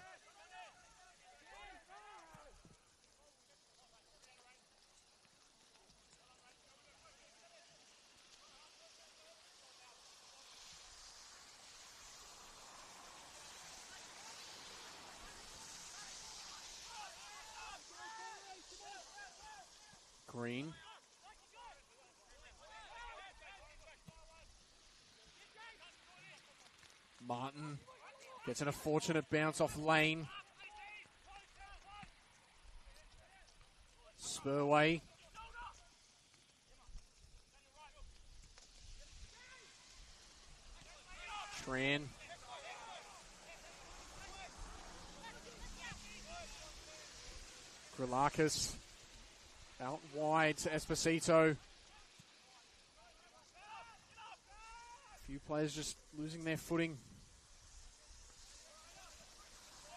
Green. Martin gets an unfortunate bounce off Lane. Spurway. Tran. Grilakis. Out wide to Esposito. A few players just losing their footing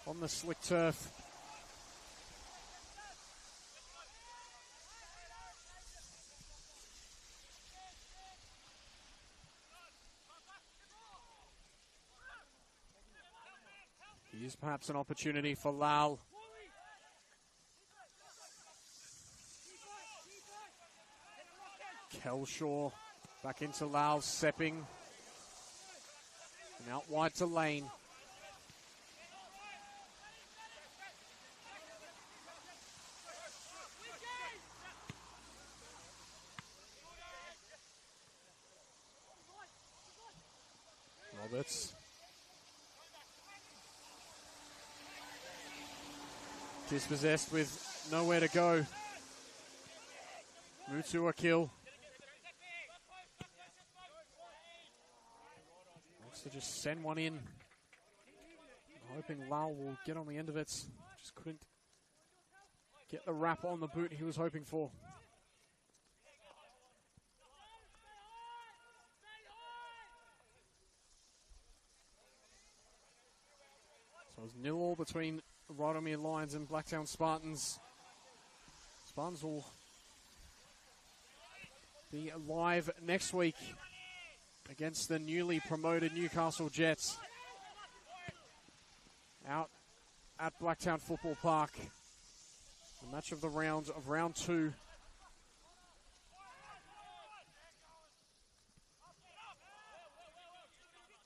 on the slick turf. Here's perhaps an opportunity for Lal. Kelshaw back into Lal, Sepping. And out wide to Lane. Roberts. Dispossessed with nowhere to go. Mutu a kill. Wants to just send one in. Hoping Lau will get on the end of it. Just couldn't get the wrap on the boot he was hoping for. So it's 0-0 between Rothermere Lions and Blacktown Spartans. Spartans will be live next week against the newly promoted Newcastle Jets out at Blacktown Football Park. The match of the round of round 2.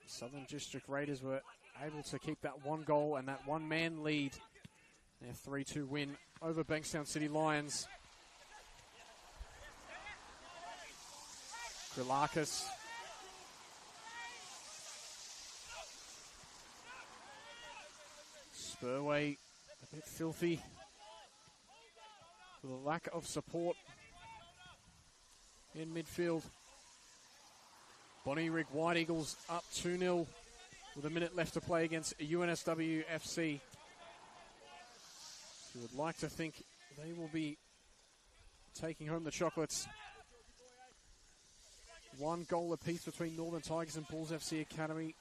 Southern District Raiders were able to keep that one goal and that one-man lead. Their 3-2 win over Bankstown City Lions. Grilakis. Spurway a bit filthy. With a lack of support in midfield. Bonnie Rig White Eagles up 2-0 with a minute left to play against UNSW FC. You would like to think they will be taking home the chocolates. 1 goal apiece between Northern Tigers and Bulls FC Academy.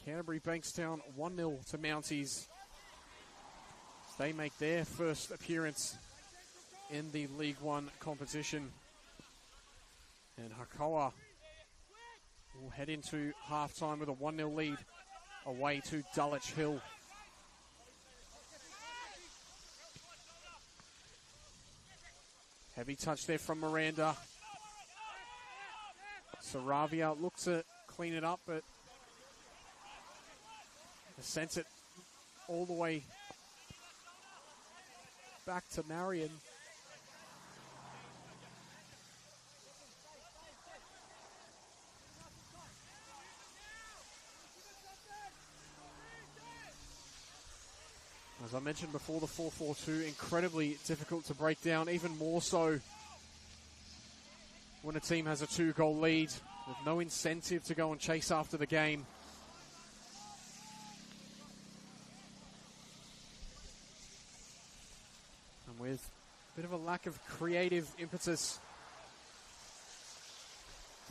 Canterbury Bankstown 1-0 to Mounties. They make their first appearance in the League One competition. And Hakoa will head into halftime with a 1-0 lead away to Dulwich Hill. Heavy touch there from Miranda. Saravia looks to clean it up, but sends it all the way back to Marion. As I mentioned before, the 4-4-2, incredibly difficult to break down, even more so when a team has a 2-goal lead with no incentive to go and chase after the game. And with a bit of a lack of creative impetus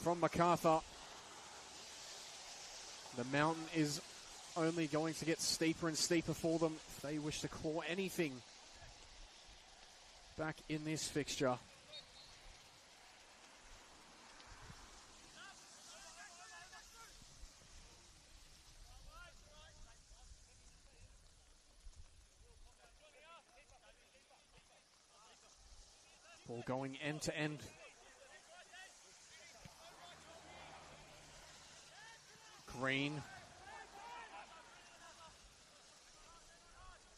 from Macarthur, the mountain is only going to get steeper and steeper for them if they wish to claw anything back in this fixture. Ball going end to end. Green.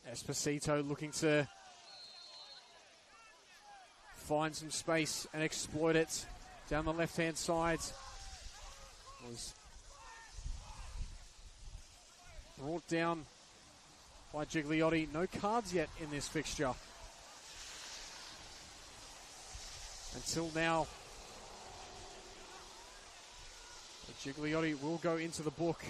Esposito looking to find some space and exploit it down the left-hand side. Was brought down by Gigliotti. No cards yet in this fixture. Until now. But Gigliotti will go into the book.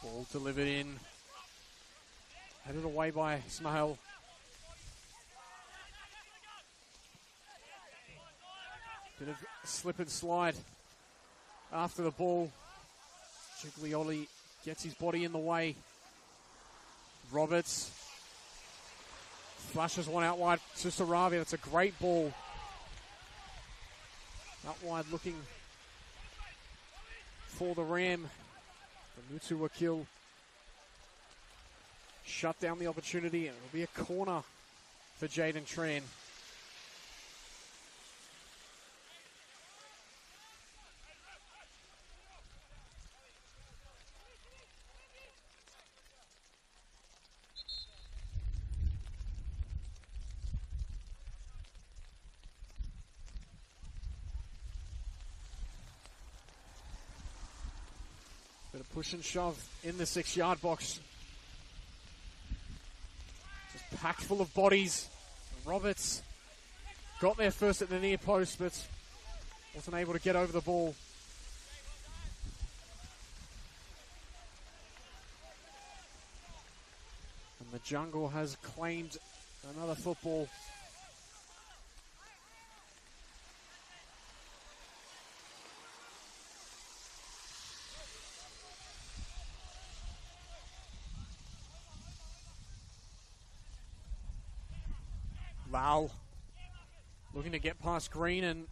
Ball delivered in. Headed away by Ismail. Bit of slip and slide after the ball. Gigliotti gets his body in the way. Roberts flashes one out wide to Saravia. That's a great ball. Out wide looking for the Ram. The Mutu Wakil shut down the opportunity, and it'll be a corner for Jaden Tran. Bit of push and shove in the 6-yard box. Just packed full of bodies. Roberts got there first at the near post, but wasn't able to get over the ball. And the Jungle has claimed another football. Lau looking to get past Green, and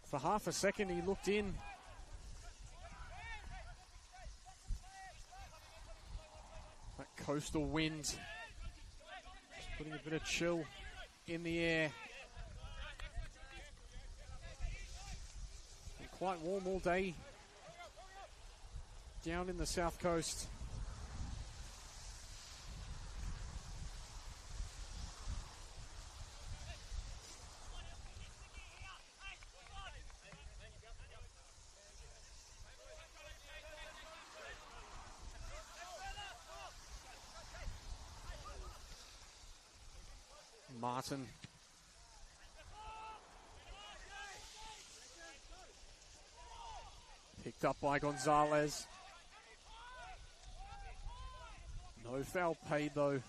for half a second he looked in. coastal wind, just putting a bit of chill in the air. Been quite warm all day down in the south coast. Martin. Picked up by Gonzalez. No foul paid though.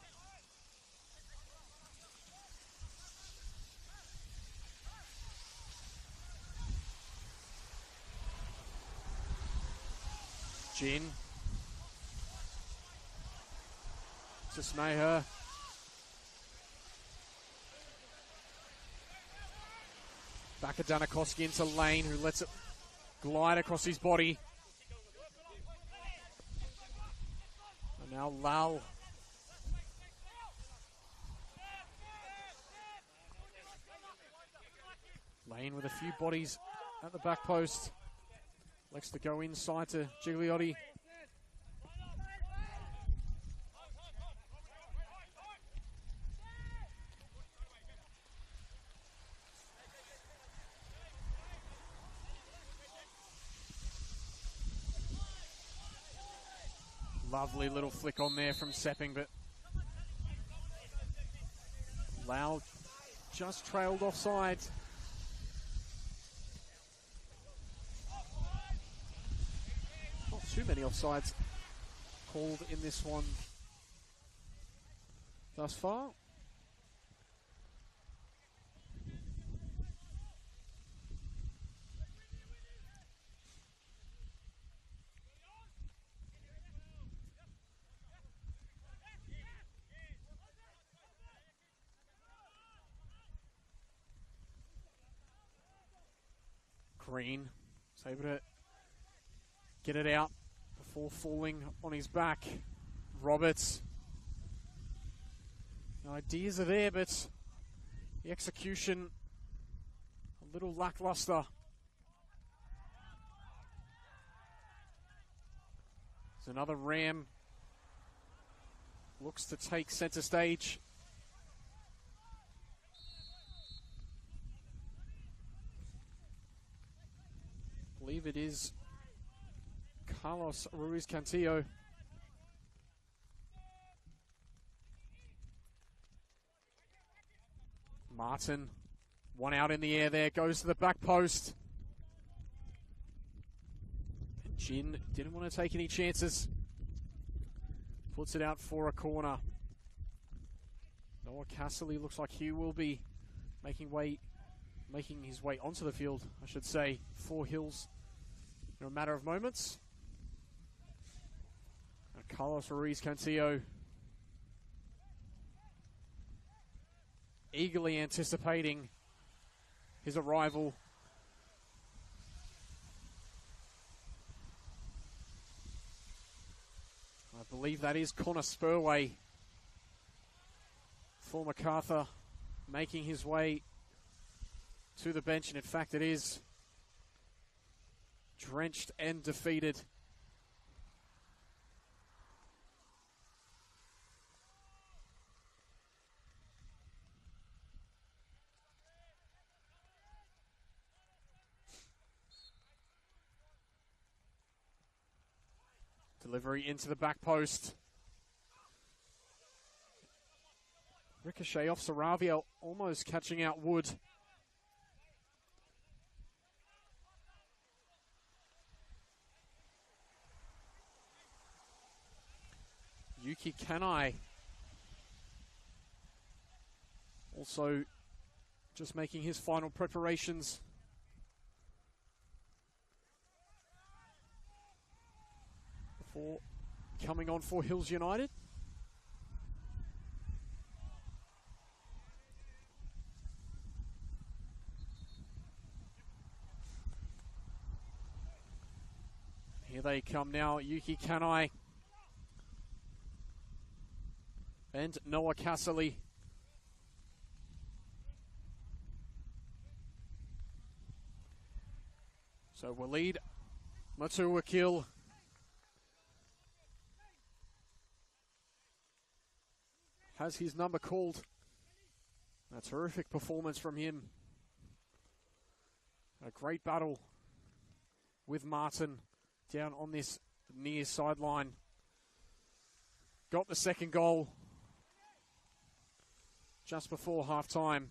Jin. To Sneha. Back at Danakoski into Lane, who lets it glide across his body. And now Lal. Lane with a few bodies at the back post. Likes to go inside to Gigliotti. Lovely little flick on there from Sepping, but Lau just trailed offside. Not too many offsides called in this one thus far. Green is able to get it out before falling on his back. Roberts. The ideas are there, but the execution a little lackluster. There's another Ram. Looks to take center stage. I believe it is Carlos Ruiz Cantillo. Martin, one out in the air there, goes to the back post. And Jin didn't want to take any chances. Puts it out for a corner. Noah Casserly looks like he will be making his way onto the field, I should say, for Hills in a matter of moments. And Carlos Ruiz Cantillo eagerly anticipating his arrival. I believe that is Connor Spurway for Macarthur making his way to the bench, and in fact it is. Drenched and defeated. Delivery into the back post. Ricochet off Saravia, almost catching out Wood. Yuki Kanai also just making his final preparations. Before coming on for Hills United. Here they come now, Yuki Kanai. and Noah Casserly. So Waleed Matuakil has his number called. A terrific performance from him. A great battle with Martin down on this near sideline. Got the second goal just before half-time.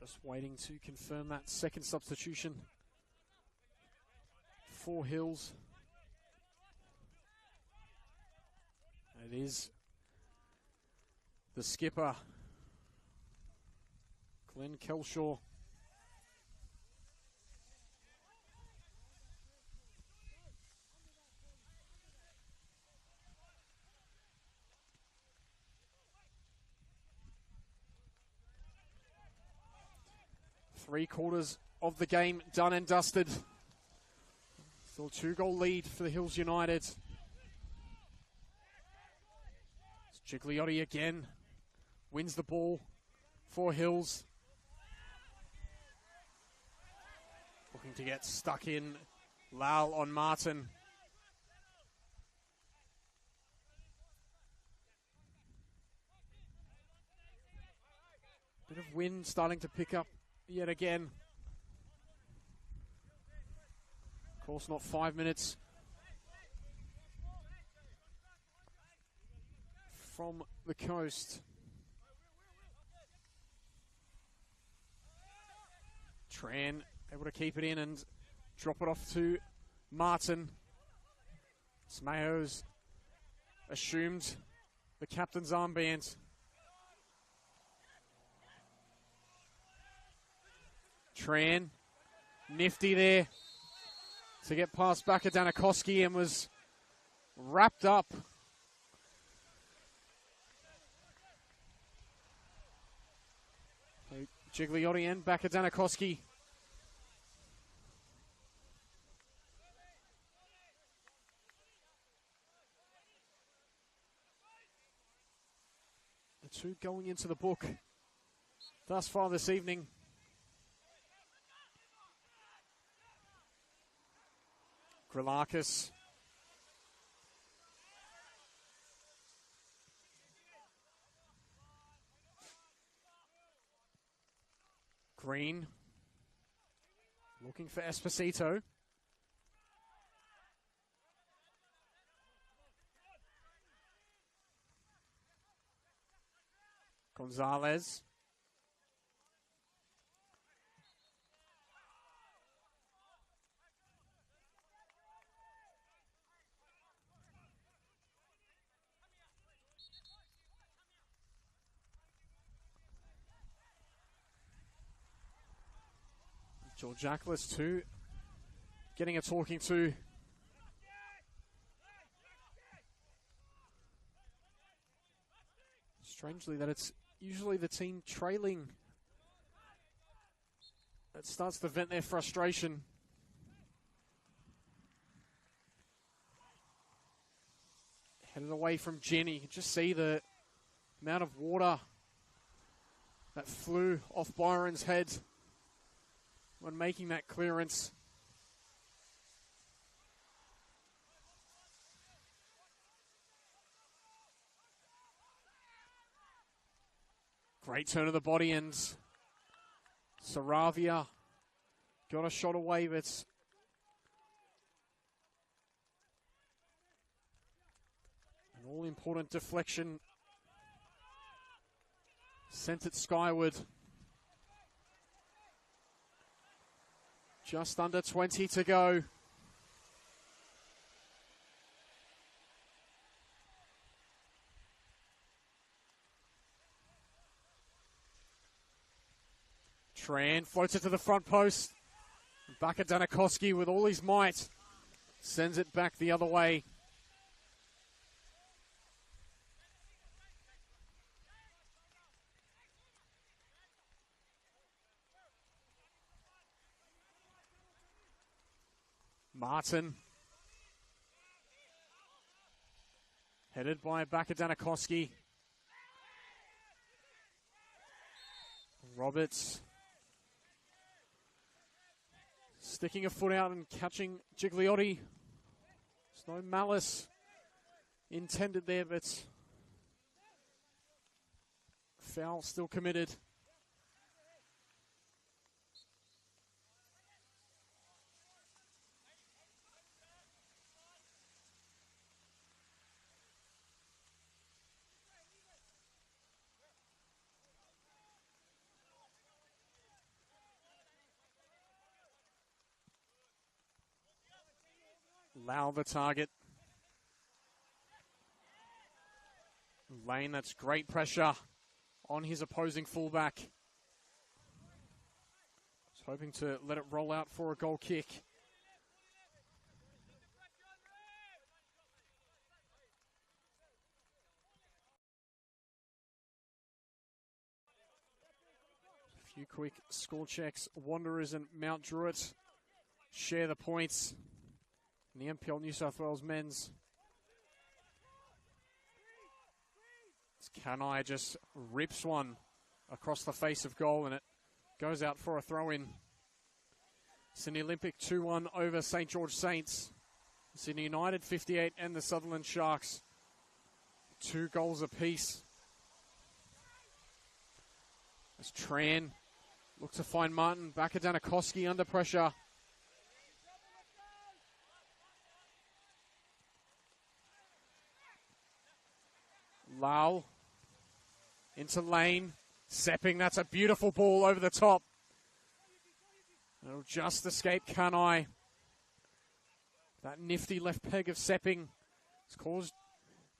Just waiting to confirm that second substitution for Hills. It is the skipper, Glenn Kelshaw. Three-quarters of the game done and dusted. Still 2-goal lead for the Hills United. Gigliotti again wins the ball for Hills. Looking to get stuck in. Lal on Martin. Bit of wind starting to pick up yet again. Of course, not 5 minutes from the coast. Tran able to keep it in and drop it off to Martin. Smayo's assumed the captain's armband. Tran, nifty there to get past Bakadanakoski and was wrapped up. Gigliotti and Bakadanakoski. The two going into the book thus far this evening. Grilakis. Green. Looking for Esposito. Gonzalez. Georgiaklis too, getting a talking to. Strangely that it's usually the team trailing that starts to vent their frustration. Headed away from Jenny. You can just see the amount of water that flew off Byron's head when making that clearance. Great turn of the body and Saravia got a shot away, but an all-important deflection sent it skyward. Just under 20 to go. Tran floats it to the front post. Bakadanakoski with all his might sends it back the other way. Martin. Headed by Bakadanikowski. Roberts. Sticking a foot out and catching Gigliotti. There's no malice intended there, but foul still committed. Lau the target. Lane, that's great pressure on his opposing fullback. He's hoping to let it roll out for a goal kick. A few quick score checks. Wanderers and Mount Druitt share the points. In the MPL New South Wales men's. Kanai just rips one across the face of goal and it goes out for a throw-in. Sydney Olympic 2-1 over St. George Saints. Sydney United 58 and the Sutherland Sharks 2 goals apiece. As Tran look to find Martin. Bakadanikowski under pressure. Lau into Lane. Sepping, that's a beautiful ball over the top. It'll just escape Kanai. That nifty left peg of Sepping has caused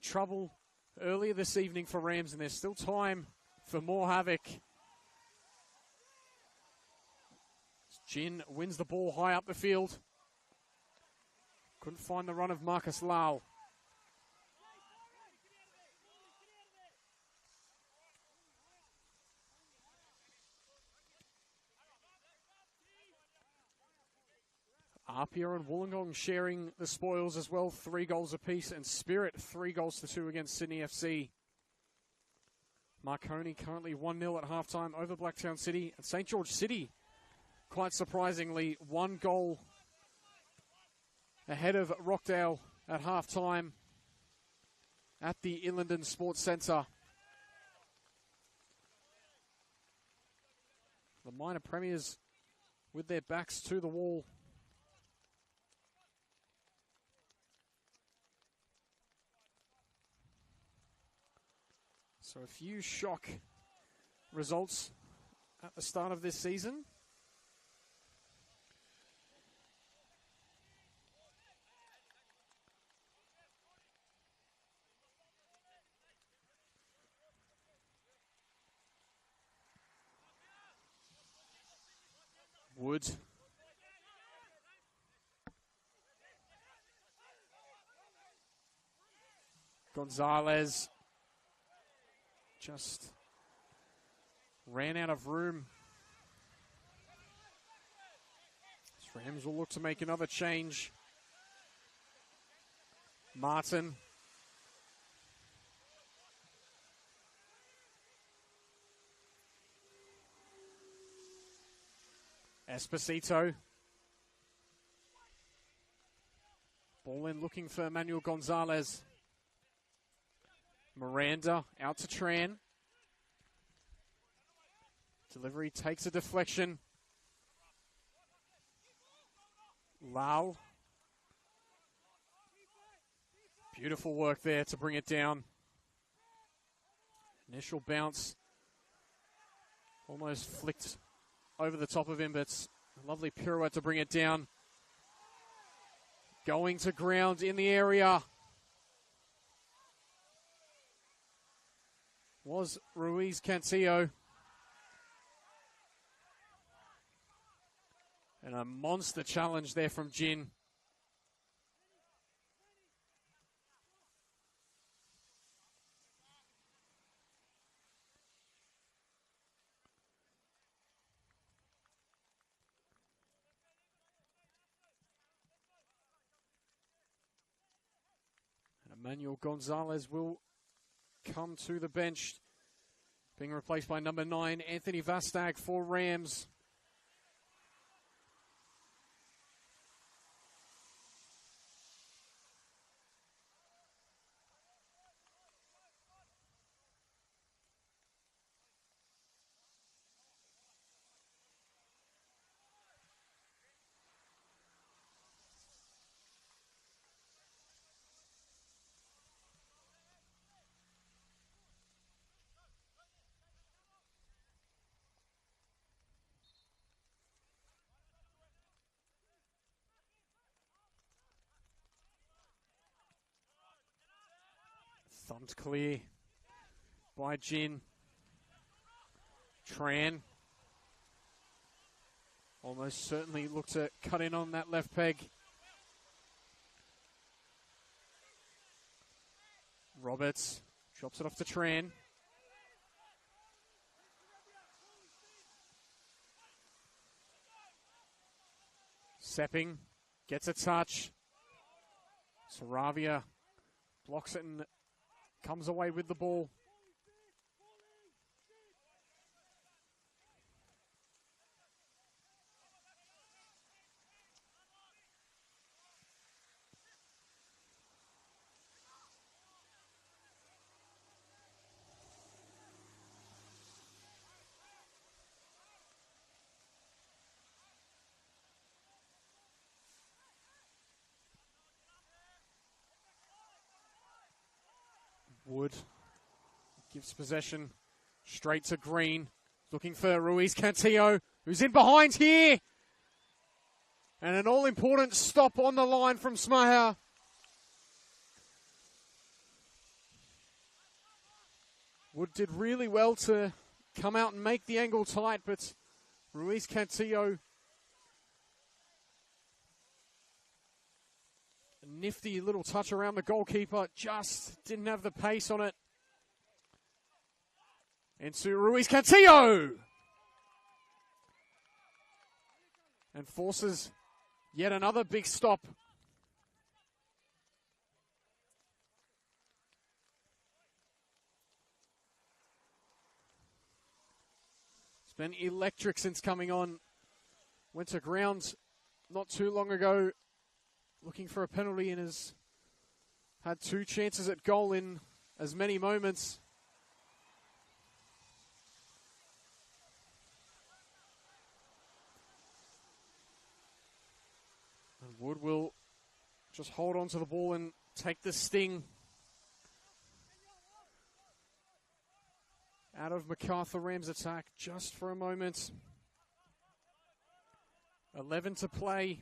trouble earlier this evening for Rams, and there's still time for more havoc. Jin wins the ball high up the field. Couldn't find the run of Marcus Lau. Apia and Wollongong sharing the spoils as well, 3 goals apiece, and Spirit 3-2 against Sydney FC. Marconi currently 1-0 at halftime over Blacktown City, and St. George City, quite surprisingly, 1 goal ahead of Rockdale at halftime at the Illingdon Sports Centre. The minor premiers with their backs to the wall. So a few shock results at the start of this season. Wood. Gonzalez. Just ran out of room. Rams will look to make another change. Martin. Esposito. Ball in looking for Emmanuel Gonzalez. Miranda out to Tran. Delivery takes a deflection. Lau. Beautiful work there to bring it down. Initial bounce. Almost flicked over the top of him, but a lovely pirouette to bring it down. Going to ground in the area. Was Ruiz Cantillo. And a monster challenge there from Jin. Emmanuel Gonzalez will come to the bench, being replaced by number 9, Anthony Vastag for Rams. Thumped clear by Jin. Tran almost certainly looked to cut in on that left peg. Roberts drops it off to Tran. Sepping gets a touch. Saravia blocks it and comes away with the ball. Wood gives possession straight to Green. Looking for Ruiz Cantillo, who's in behind here. And an all-important stop on the line from Smaher. Wood did really well to come out and make the angle tight, but Ruiz Cantillo, a nifty little touch around the goalkeeper, just didn't have the pace on it. Into Ruiz Cantillo! And forces yet another big stop. It's been electric since coming on. Went to ground not too long ago, looking for a penalty, and has had 2 chances at goal in as many moments. And Wood will just hold on to the ball and take the sting out of Macarthur Rams' attack just for a moment. 11 to play.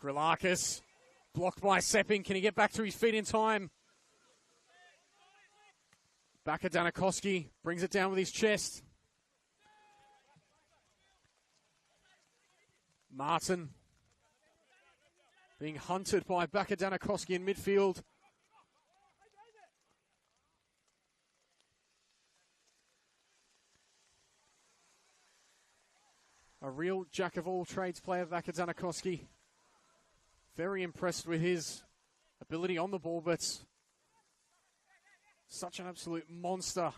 Grilakis, blocked by Sepping. Can he get back to his feet in time? Back at Danakoski, brings it down with his chest. Martin being hunted by Baka Danakoski in midfield. A real jack-of-all-trades player, Baka Danakoski. Very impressed with his ability on the ball, but such an absolute monster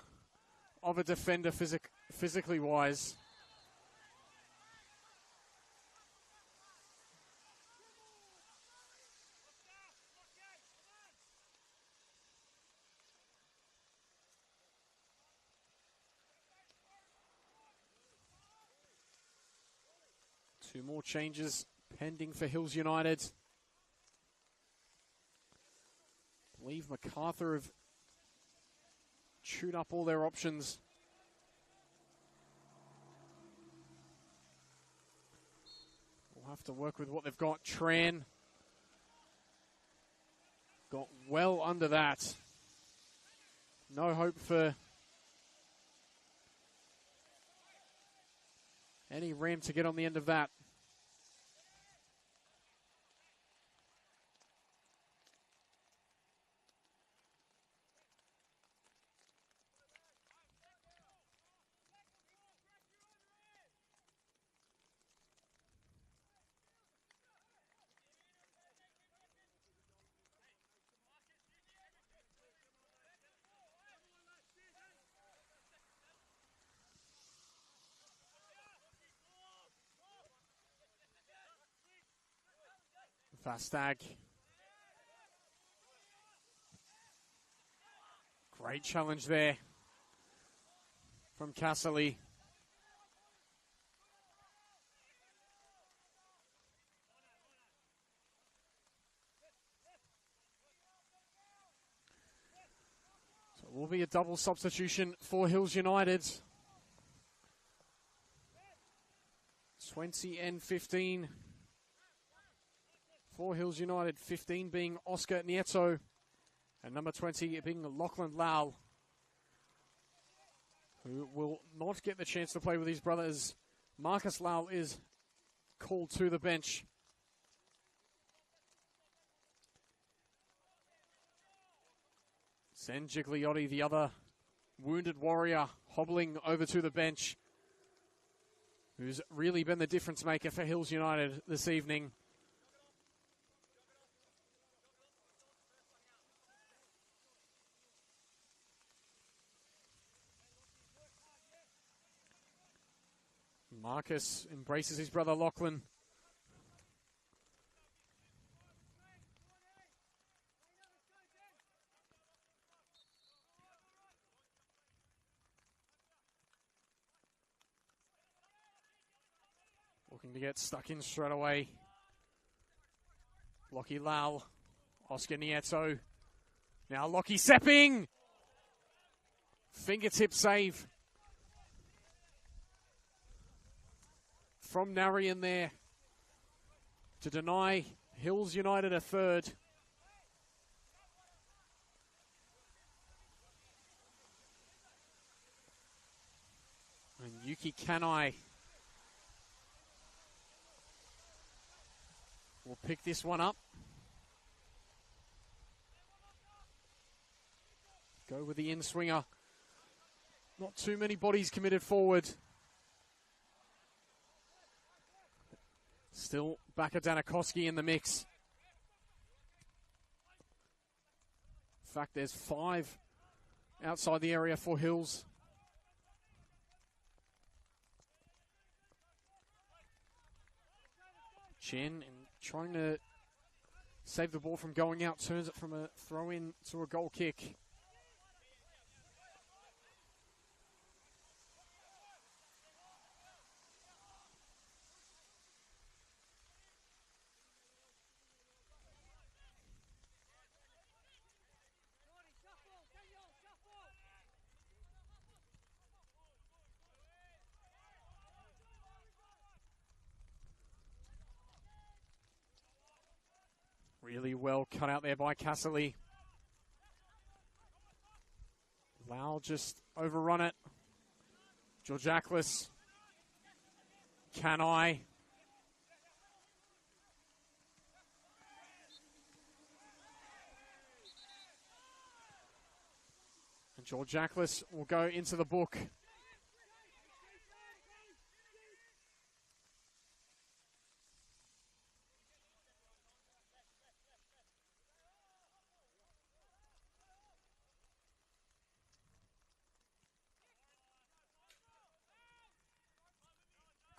of a defender physically wise. Two more changes pending for Hills United. I believe Macarthur have chewed up all their options. We'll have to work with what they've got. Tran got well under that. No hope for any Ram to get on the end of that. Vastag. Great challenge there from Cassidy. So it will be a double substitution for Hills United. 20 and 15 for Hills United. 15 being Oscar Nieto. And number 20 being Lachlan Lau, who will not get the chance to play with his brothers. Marcus Lau is called to the bench. Zen Gigliotti, the other wounded warrior, hobbling over to the bench, who's really been the difference maker for Hills United this evening. Marcus embraces his brother Lachlan. Looking to get stuck in straight away. Lockie Lau, Oscar Nieto. Now Lockie Sepping. Fingertip save from Narian there to deny Hills United a third. And Yuki Kanai will pick this one up. Go with the in-swinger. Not too many bodies committed forward. Still Baka Danakoski in the mix. In fact, there's 5 outside the area for Hills. Chen trying to save the ball from going out, turns it from a throw-in to a goal kick. Really well cut out there by Cassidy. Lau just overrun it. Georgiaklis. Kanai. And Georgiaklis will go into the book.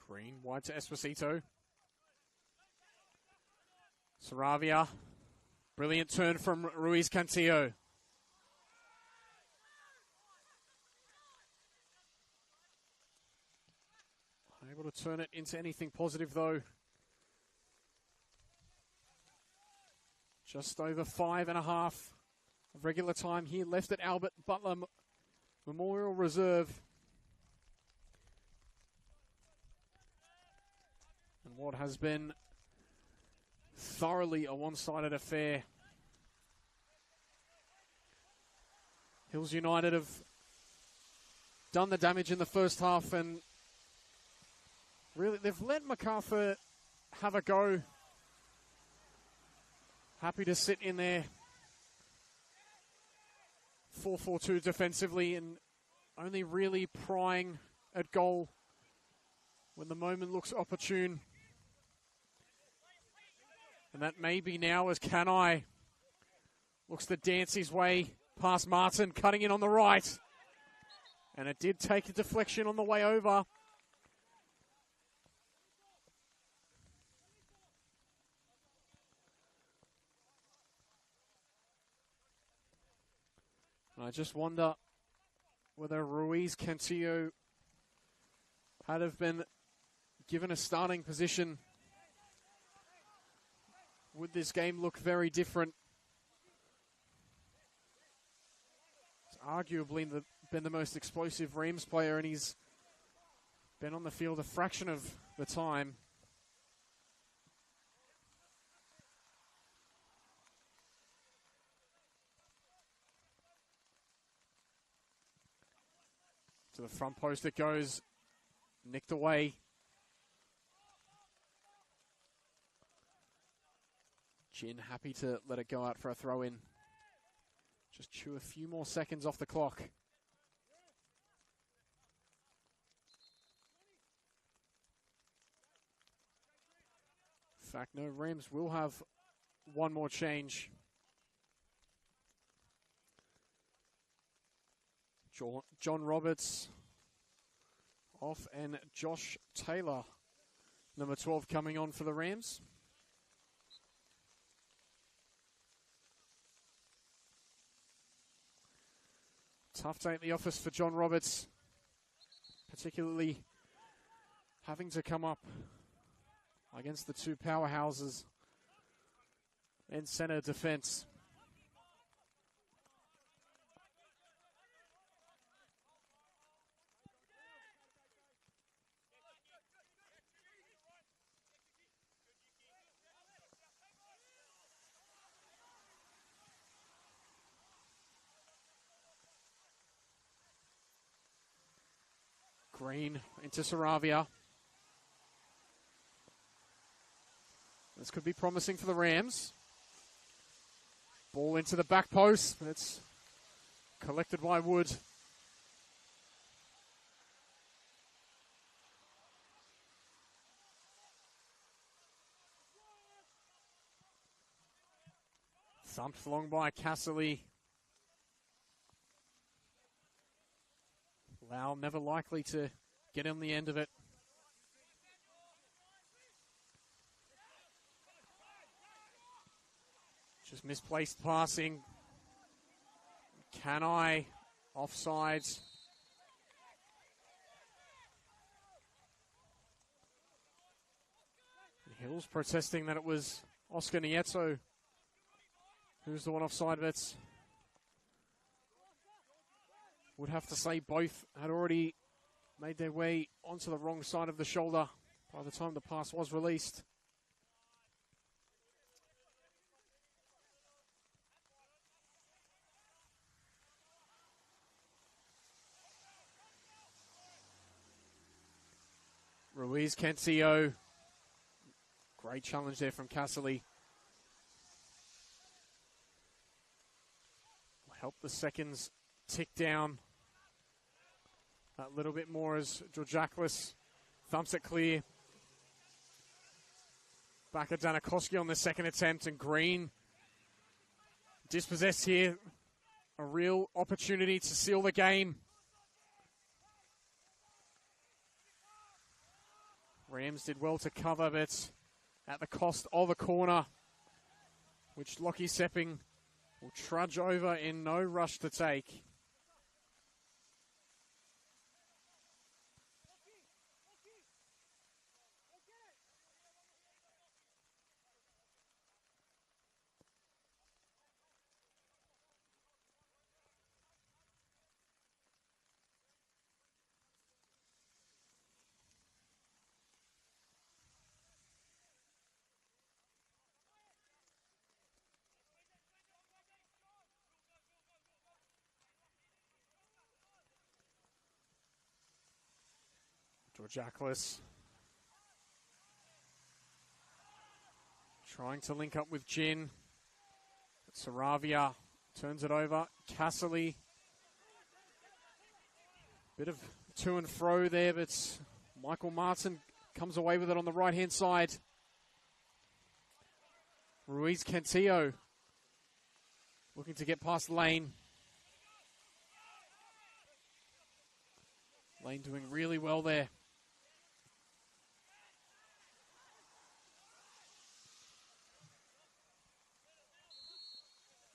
Green, wide to Esposito. Saravia. Brilliant turn from Ruiz Cantillo. Unable to turn it into anything positive though. Just over 5.5 of regular time here left at Albert Butler Memorial Reserve. And what has been thoroughly a one-sided affair. Hills United have done the damage in the first half, and really they've let Macarthur have a go. Happy to sit in there 4-4-2 defensively and only really prying at goal when the moment looks opportune. And that may be now as Kanai looks to dance his way past Martin, cutting in on the right. And it did take a deflection on the way over. And I just wonder whether Ruiz Cantillo had have been given a starting position, would this game look very different? He's arguably been the most explosive Rams player, and he's been on the field a fraction of the time. To the front post it goes, nicked away. Jin happy to let it go out for a throw in. Just chew a few more seconds off the clock. In fact, no, Rams will have one more change. John Roberts off and Josh Taylor, number 12, coming on for the Rams. Tough day at the office for John Roberts, particularly having to come up against the two powerhouses in center defense. Green into Saravia. This could be promising for the Rams. Ball into the back post. It's collected by Wood. Thumped along by Casserly. Lau never likely to get on the end of it. Just misplaced passing. Can I? Offsides. Hills protesting that it was Oscar Nieto who's the one offside bets. Would have to say both had already made their way onto the wrong side of the shoulder by the time the pass was released. Ruiz Cantillo. Great challenge there from Casserly. Will help the seconds tick down a little bit more as Georgiaklis thumps it clear. Back at Danakoski on the second attempt, and Green dispossessed here. A real opportunity to seal the game. Rams did well to cover, but at the cost of a corner, which Lockie Sepping will trudge over in no rush to take. Georgiaklis trying to link up with Jin. Saravia turns it over. Casserly. Bit of to and fro there, but Michael Martin comes away with it on the right-hand side. Ruiz Cantillo looking to get past Lane. Lane doing really well there.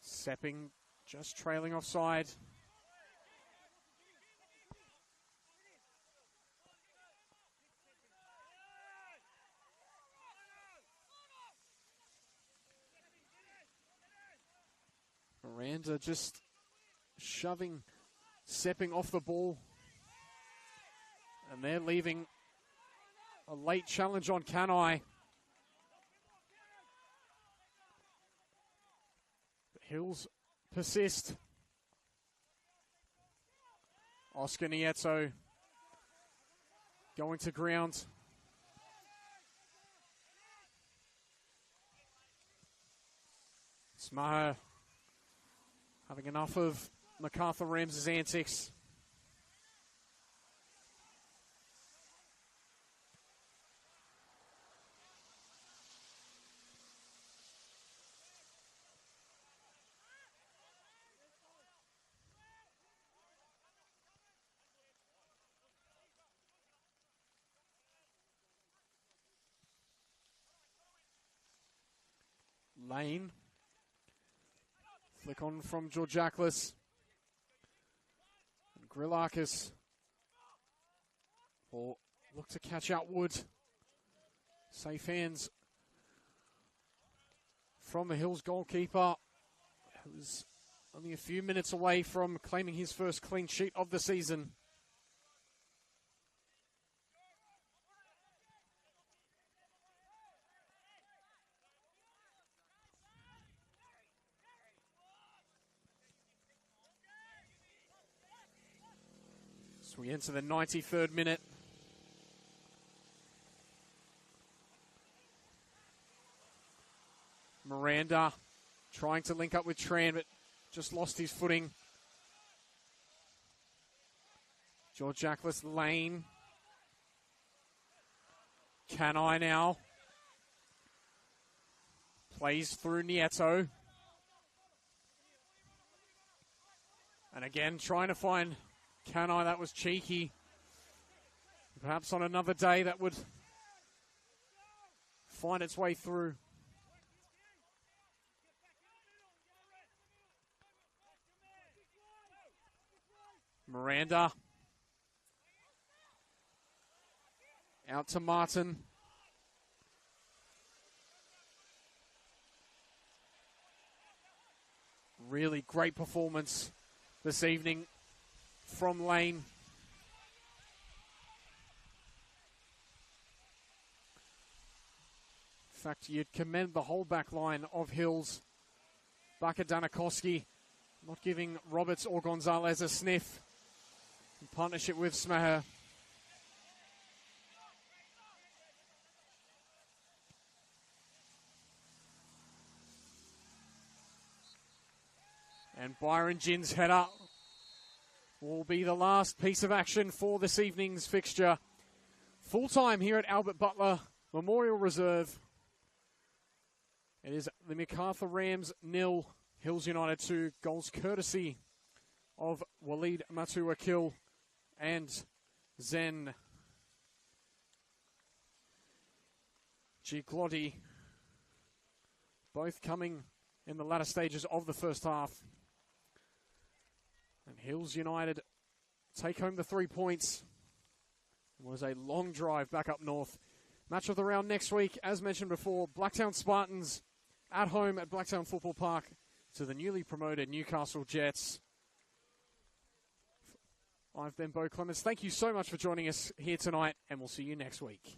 Sepping just trailing offside. Miranda just stepping off the ball. And they're leaving a late challenge on Kanai. But Hills persist. Oscar Nieto going to ground. Smaher having enough of Macarthur Rams' antics. Lane. Flick on from Georgiaklis. And Grilakis will look to catch out Wood. Safe hands from the Hills goalkeeper, who's only a few minutes away from claiming his first clean sheet of the season. So we enter the 93rd minute. Miranda trying to link up with Tran, but just lost his footing. Georgiaklis, Lane. Kanai now. Plays through Nieto. And again, trying to find Kanai. That was cheeky. Perhaps on another day that would find its way through. Miranda. Out to Martin. Really great performance this evening from Lane. In fact, you'd commend the whole back line of Hills. Baka Danakoski not giving Roberts or Gonzalez a sniff in partnership with Smaher. And Byron Gin's header will be the last piece of action for this evening's fixture. Full time here at Albert Butler Memorial Reserve. It is the Macarthur Rams 0, Hills United 2. Goals courtesy of Walid Matuakil and Zen Gigliotti. Both coming in the latter stages of the first half. And Hills United take home the 3 points. It was a long drive back up north. Match of the round next week, as mentioned before, Blacktown Spartans at home at Blacktown Football Park to the newly promoted Newcastle Jets. I've been Bo Clements. Thank you so much for joining us here tonight, and we'll see you next week.